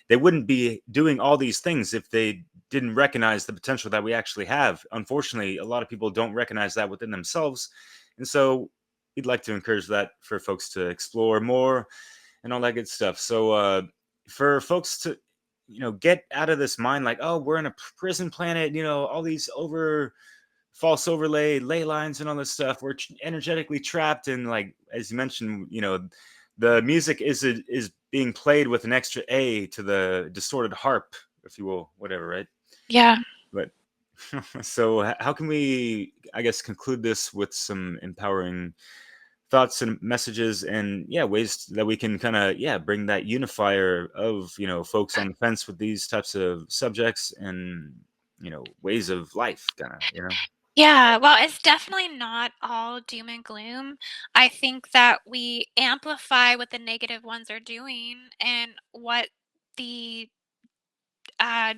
they wouldn't be doing all these things if they didn't recognize the potential that we actually have. Unfortunately, a lot of people don't recognize that within themselves, and so we'd like to encourage that for folks to explore more and all that good stuff. So for folks to get out of this mind like, oh, we're in a prison planet, all these false overlay ley lines and all this stuff, we're energetically trapped. And like as you mentioned, the music is being played with an extra A to the distorted harp, if you will, whatever, right? Yeah. But so how can we, I guess, conclude this with some empowering thoughts and messages, and ways that we can kind of bring that unifier of folks on the fence with these types of subjects, and ways of life, kind of Yeah, well, it's definitely not all doom and gloom. I think that we amplify what the negative ones are doing and what the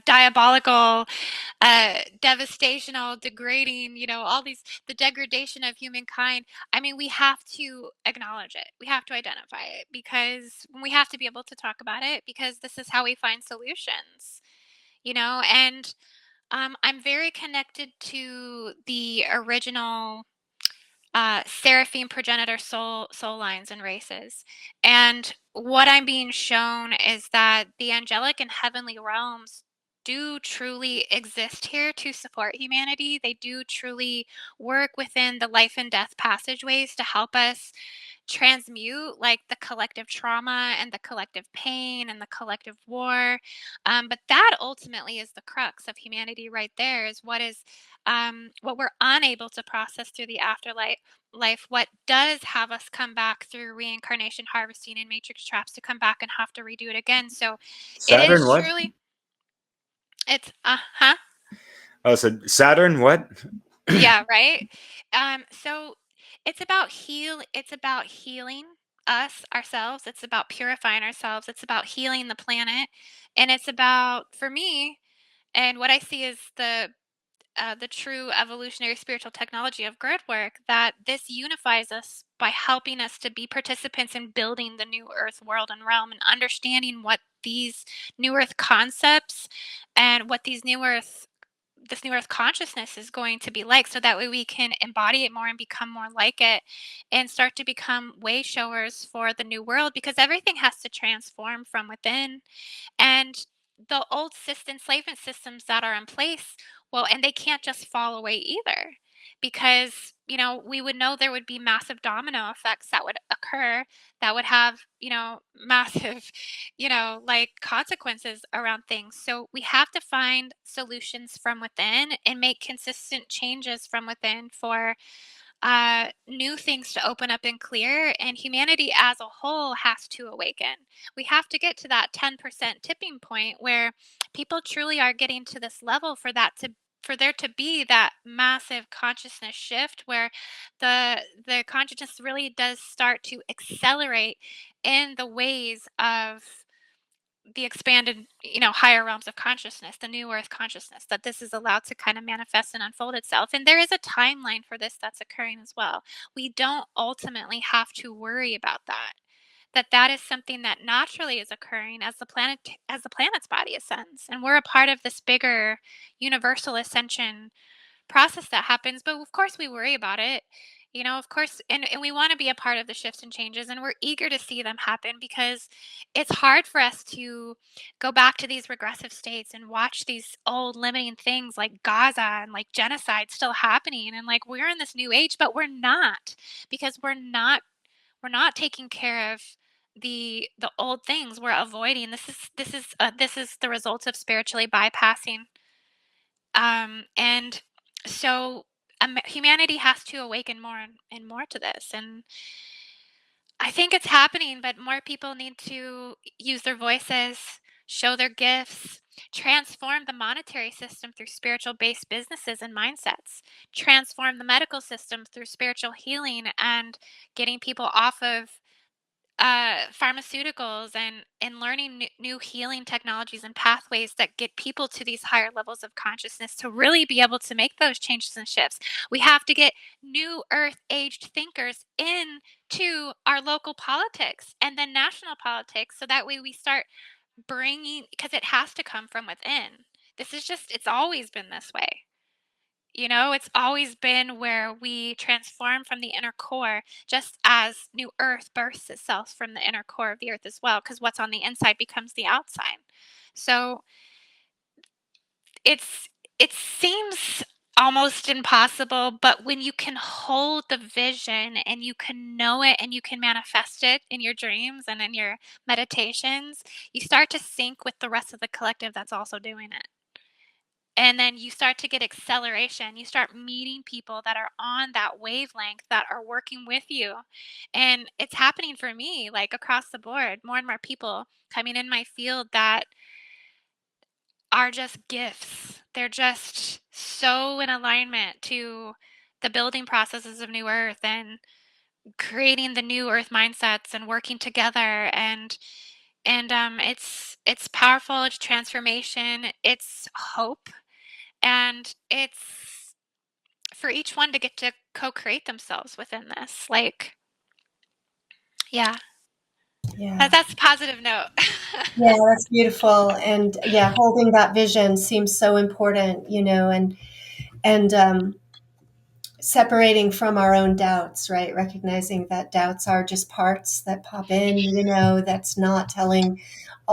diabolical, devastational, degrading, all these, the degradation of humankind. I mean, we have to acknowledge it. We have to identify it, because we have to be able to talk about it, because this is how we find solutions, and I'm very connected to the original seraphim progenitor soul lines and races. And what I'm being shown is that the angelic and heavenly realms do truly exist here to support humanity. They do truly work within the life and death passageways to help us transmute like the collective trauma and the collective pain and the collective war. But that ultimately is the crux of humanity right there, is what we're unable to process through the afterlife, what does have us come back through reincarnation harvesting and matrix traps to come back and have to redo it again. So it Saturn, is what? truly, it's huh. Oh, so Saturn, what? Yeah, right. So it's about healing us ourselves. It's about purifying ourselves. It's about healing the planet, and it's about, for me, and what I see is the true evolutionary spiritual technology of grid work, that this unifies us by helping us to be participants in building the new earth world and realm, and understanding what these new earth concepts and what this new earth consciousness is going to be like, so that way we can embody it more and become more like it, and start to become way showers for the new world, because everything has to transform from within. And the old enslavement systems that are in place, well, and they can't just fall away either, because we would know there would be massive domino effects that would occur, that would have massive like consequences around things. So we have to find solutions from within and make consistent changes from within for new things to open up and clear, and humanity as a whole has to awaken. We have to get to that 10% tipping point where people truly are getting to this level for there to be that massive consciousness shift, where the consciousness really does start to accelerate in the ways of the expanded, higher realms of consciousness, the new earth consciousness, that this is allowed to kind of manifest and unfold itself. And there is a timeline for this that's occurring as well. We don't ultimately have to worry about that. That is something that naturally is occurring as the planet's body ascends. And we're a part of this bigger universal ascension process that happens. But of course we worry about it, of course, and we want to be a part of the shifts and changes, and we're eager to see them happen, because it's hard for us to go back to these regressive states and watch these old limiting things like Gaza and like genocide still happening, and like we're in this new age, but we're not, because we're not taking care of the old things. We're avoiding. This is the result of spiritually bypassing, and so humanity has to awaken more and more to this. And I think it's happening, but more people need to use their voices, show their gifts, transform the monetary system through spiritual based businesses and mindsets, transform the medical system through spiritual healing and getting people off of pharmaceuticals, and learning new healing technologies and pathways that get people to these higher levels of consciousness to really be able to make those changes and shifts. We have to get new earth aged thinkers into our local politics and then national politics, so that way we start bringing, because it has to come from within. It's always been this way. It's always been where we transform from the inner core, just as new earth births itself from the inner core of the earth as well, because what's on the inside becomes the outside. So it's it seems almost impossible, but when you can hold the vision and you can know it and you can manifest it in your dreams and in your meditations, you start to sync with the rest of the collective that's also doing it. And then you start to get acceleration. You start meeting people that are on that wavelength, that are working with you. And it's happening for me, like across the board, more and more people coming in my field that are just gifts. They're just so in alignment to the building processes of New Earth and creating the new Earth mindsets and working together. And And it's powerful, it's transformation, it's hope, and it's for each one to get to co-create themselves within this. Like, yeah, Yeah. that's a positive note. Yeah, that's beautiful. And yeah, holding that vision seems so important, and separating from our own doubts, right? Recognizing that doubts are just parts that pop in, that's not telling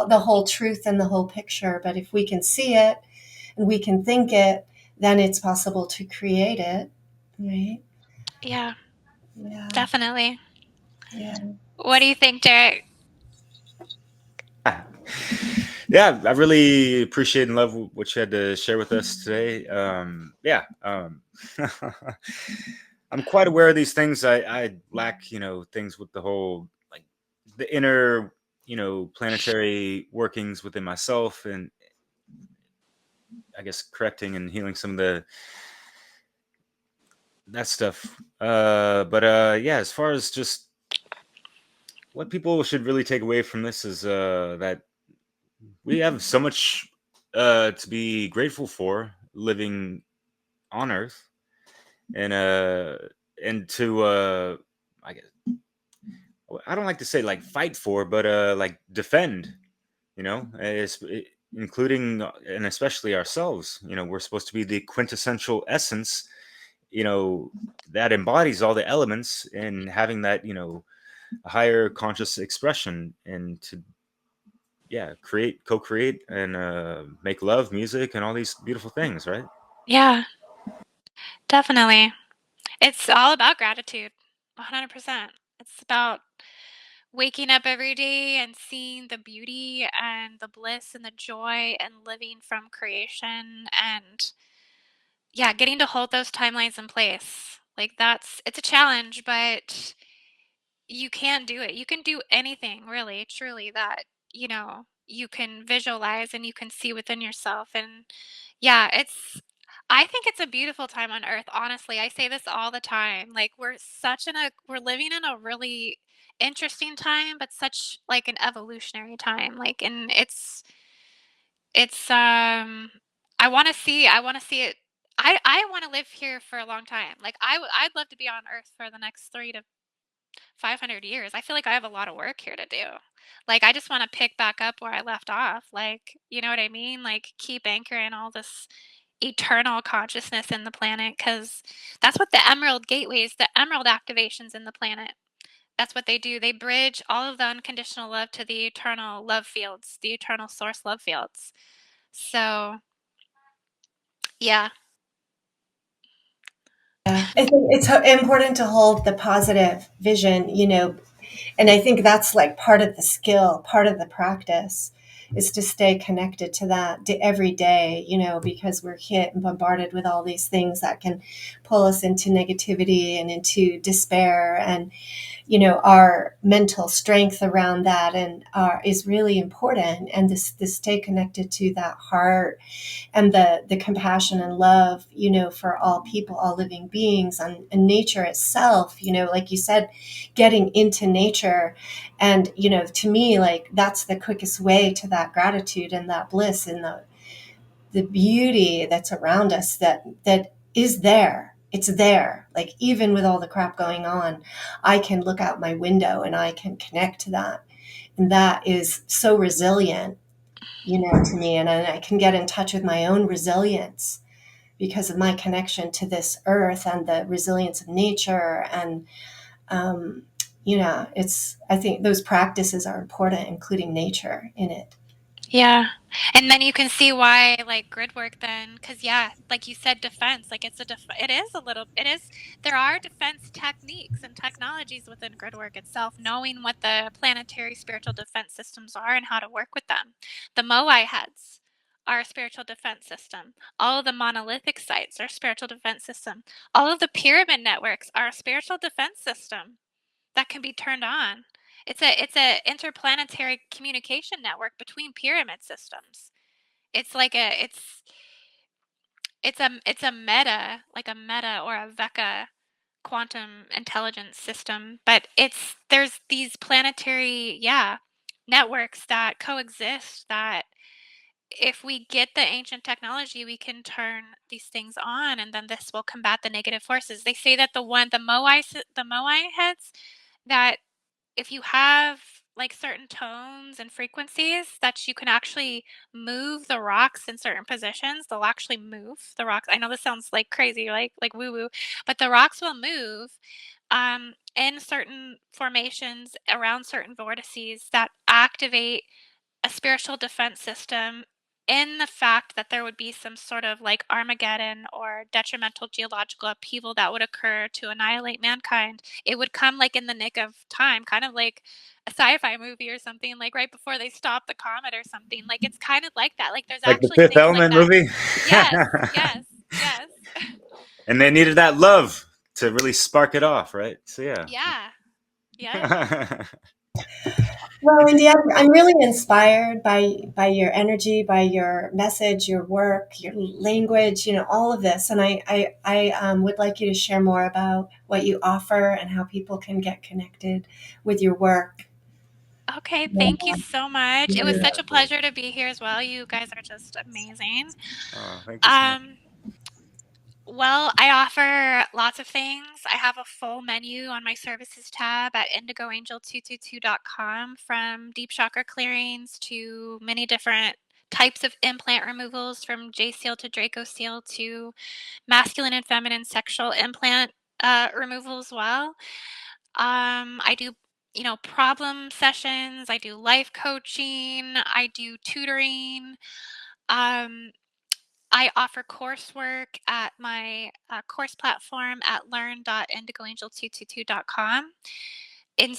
the whole truth and the whole picture. But if we can see it and we can think it, then it's possible to create it, right? Yeah, Yeah, definitely. yeah. What do you think, Derek? Yeah, I really appreciate and love what you had to share with us today. I'm quite aware of these things. I lack, things with the whole, like, the inner, planetary workings within myself, and I guess correcting and healing some of that stuff. But yeah, as far as just what people should really take away from this is that we have so much to be grateful for living on Earth, and to I guess I don't like to say like fight for, but like defend. Including and especially ourselves. We're supposed to be the quintessential essence. That embodies all the elements, and having that a higher conscious expression, and to create, co-create, and make love music and all these beautiful things, right? Yeah, definitely. It's all about gratitude. 100%. It's about waking up every day and seeing the beauty and the bliss and the joy and living from creation and yeah, getting to hold those timelines in place. Like it's a challenge, but you can do it. You can do anything really, truly that, you can visualize and you can see within yourself. And yeah, I think it's a beautiful time on earth, honestly. I say this all the time. Like we're living in a really interesting time, but such like an evolutionary time. Like and it's I want to see it I want to live here for a long time. Like I'd love to be on earth for the next 3 to 500 years. I feel like I have a lot of work here to do. Like, I just want to pick back up where I left off. Like, you know what I mean? Like, keep anchoring all this eternal consciousness in the planet because that's what the emerald gateways, the emerald activations in the planet. That's what they do. They bridge all of the unconditional love to the eternal love fields, the eternal source love fields. So, yeah. Yeah, I think it's important to hold the positive vision, and I think that's like part of the skill, part of the practice is to stay connected to that every day, because we're hit and bombarded with all these things that can pull us into negativity and into despair. And our mental strength around that and is really important, and this stay connected to that heart and the compassion and love, for all people, all living beings, and nature itself, like you said, getting into nature. And to me, like, that's the quickest way to that gratitude and that bliss and the beauty that's around us, that is there. It's there. Like, even with all the crap going on, I can look out my window and I can connect to that. And that is so resilient, to me. And I can get in touch with my own resilience because of my connection to this earth and the resilience of nature. And, I think those practices are important, including nature in it. Yeah. And then you can see why like grid work then cuz yeah, like you said defense, like it is a little it is there are defense techniques and technologies within grid work itself, knowing what the planetary spiritual defense systems are and how to work with them. The Moai heads are a spiritual defense system. All of the monolithic sites are a spiritual defense system. All of the pyramid networks are a spiritual defense system that can be turned on. It's a interplanetary communication network between pyramid systems. It's like it's a meta, like a meta or a Vecca quantum intelligence system, but there's these planetary, yeah, networks that coexist, that if we get the ancient technology, we can turn these things on, and then this will combat the negative forces. They say that the Moai heads, that if you have like certain tones and frequencies, that you can actually move the rocks in certain positions. They'll actually move the rocks. I know this sounds like crazy, like woo woo, but the rocks will move in certain formations around certain vortices that activate a spiritual defense system, in the fact that there would be some sort of like Armageddon or detrimental geological upheaval that would occur to annihilate mankind. It would come like in the nick of time, kind of like a sci-fi movie or something, like right before they stop the comet or something. Like it's kind of like that. Like there's Like the actually Fifth things like Element that. movie. Yes, yes, yes. And they needed that love to really spark it off, right? So yeah. Yeah. Yeah. Well, India, I'm really inspired by your energy, by your message, your work, your language, all of this. And I would like you to share more about what you offer and how people can get connected with your work. Okay, thank you so much. It was Yeah, such a pleasure to be here as well. You guys are just amazing. oh, thank you so much. Well, I offer lots of things. I have a full menu on my services tab at indigoangel222.com, from deep chakra clearings to many different types of implant removals, from J seal to Draco seal to masculine and feminine sexual implant removal as well. I do, problem sessions. I do life coaching. I do tutoring. Um, I offer coursework at my course platform at learn.indigoangel222.com. And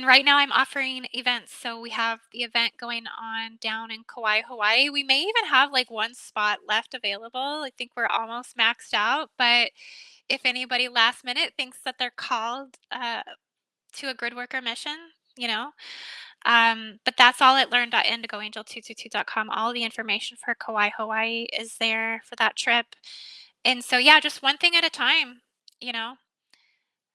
right now I'm offering events. So we have the event going on down in Kauai, Hawaii. We may even have like one spot left available. I think we're almost maxed out. But if anybody last minute thinks that they're called to a grid worker mission, you know, but that's all at learn.indigoangel222.com. All the information for Kauai, Hawaii is there for that trip. And so, yeah, just one thing at a time, you know.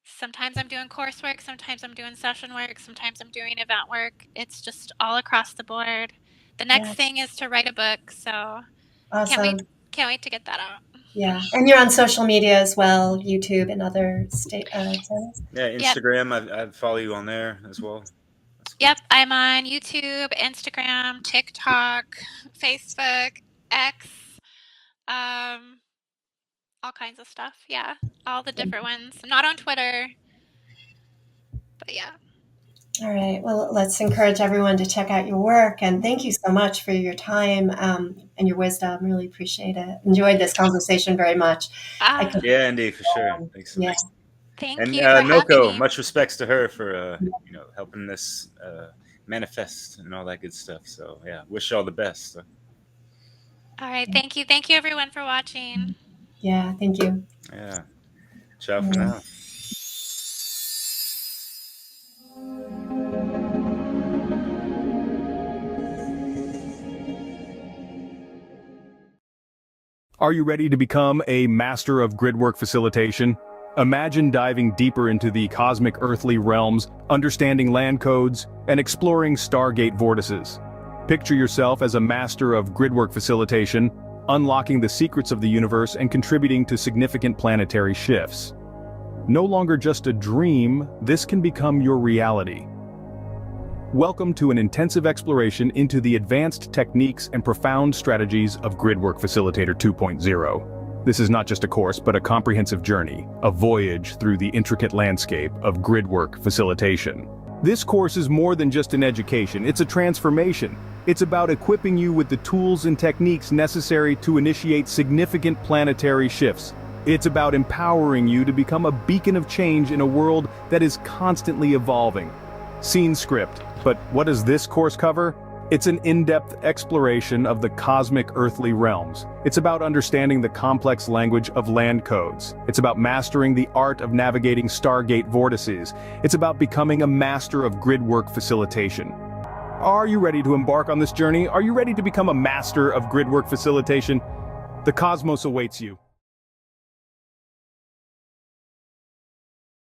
Sometimes I'm doing coursework, sometimes I'm doing session work, sometimes I'm doing event work. It's just all across the board. The next Yeah. thing is to write a book, so Awesome. can't wait to get that out. Yeah. And you're on social media as well, YouTube and other channels? Yeah, Instagram. I follow you on there as well. Yep, I'm on YouTube, Instagram, TikTok, Facebook, X, all kinds of stuff. Yeah, all the different ones. I'm not on Twitter, but yeah. All right. Well, let's encourage everyone to check out your work. And thank you so much for your time and your wisdom. Really appreciate it. Enjoyed this conversation very much. Yeah, indeed, for sure. Thanks so much. Thank and you for having Noko, me. much respects to her for helping this manifest and all that good stuff. So yeah, wish you all the best. So. All right, thank you everyone for watching. Yeah, thank you. Yeah, ciao for now. Are you ready to become a master of gridwork facilitation? Imagine diving deeper into the cosmic earthly realms, understanding land codes, and exploring Stargate vortices. Picture yourself as a master of gridwork facilitation, unlocking the secrets of the universe and contributing to significant planetary shifts. No longer just a dream, this can become your reality. Welcome to an intensive exploration into the advanced techniques and profound strategies of Gridwork Facilitator 2.0. This is not just a course, but a comprehensive journey, a voyage through the intricate landscape of gridwork facilitation. This course is more than just an education, it's a transformation. It's about equipping you with the tools and techniques necessary to initiate significant planetary shifts. It's about empowering you to become a beacon of change in a world that is constantly evolving. Scene script. But what does this course cover? It's an in-depth exploration of the cosmic earthly realms. It's about understanding the complex language of land codes. It's about mastering the art of navigating Stargate vortices. It's about becoming a master of gridwork facilitation. Are you ready to embark on this journey? Are you ready to become a master of gridwork facilitation? The cosmos awaits you.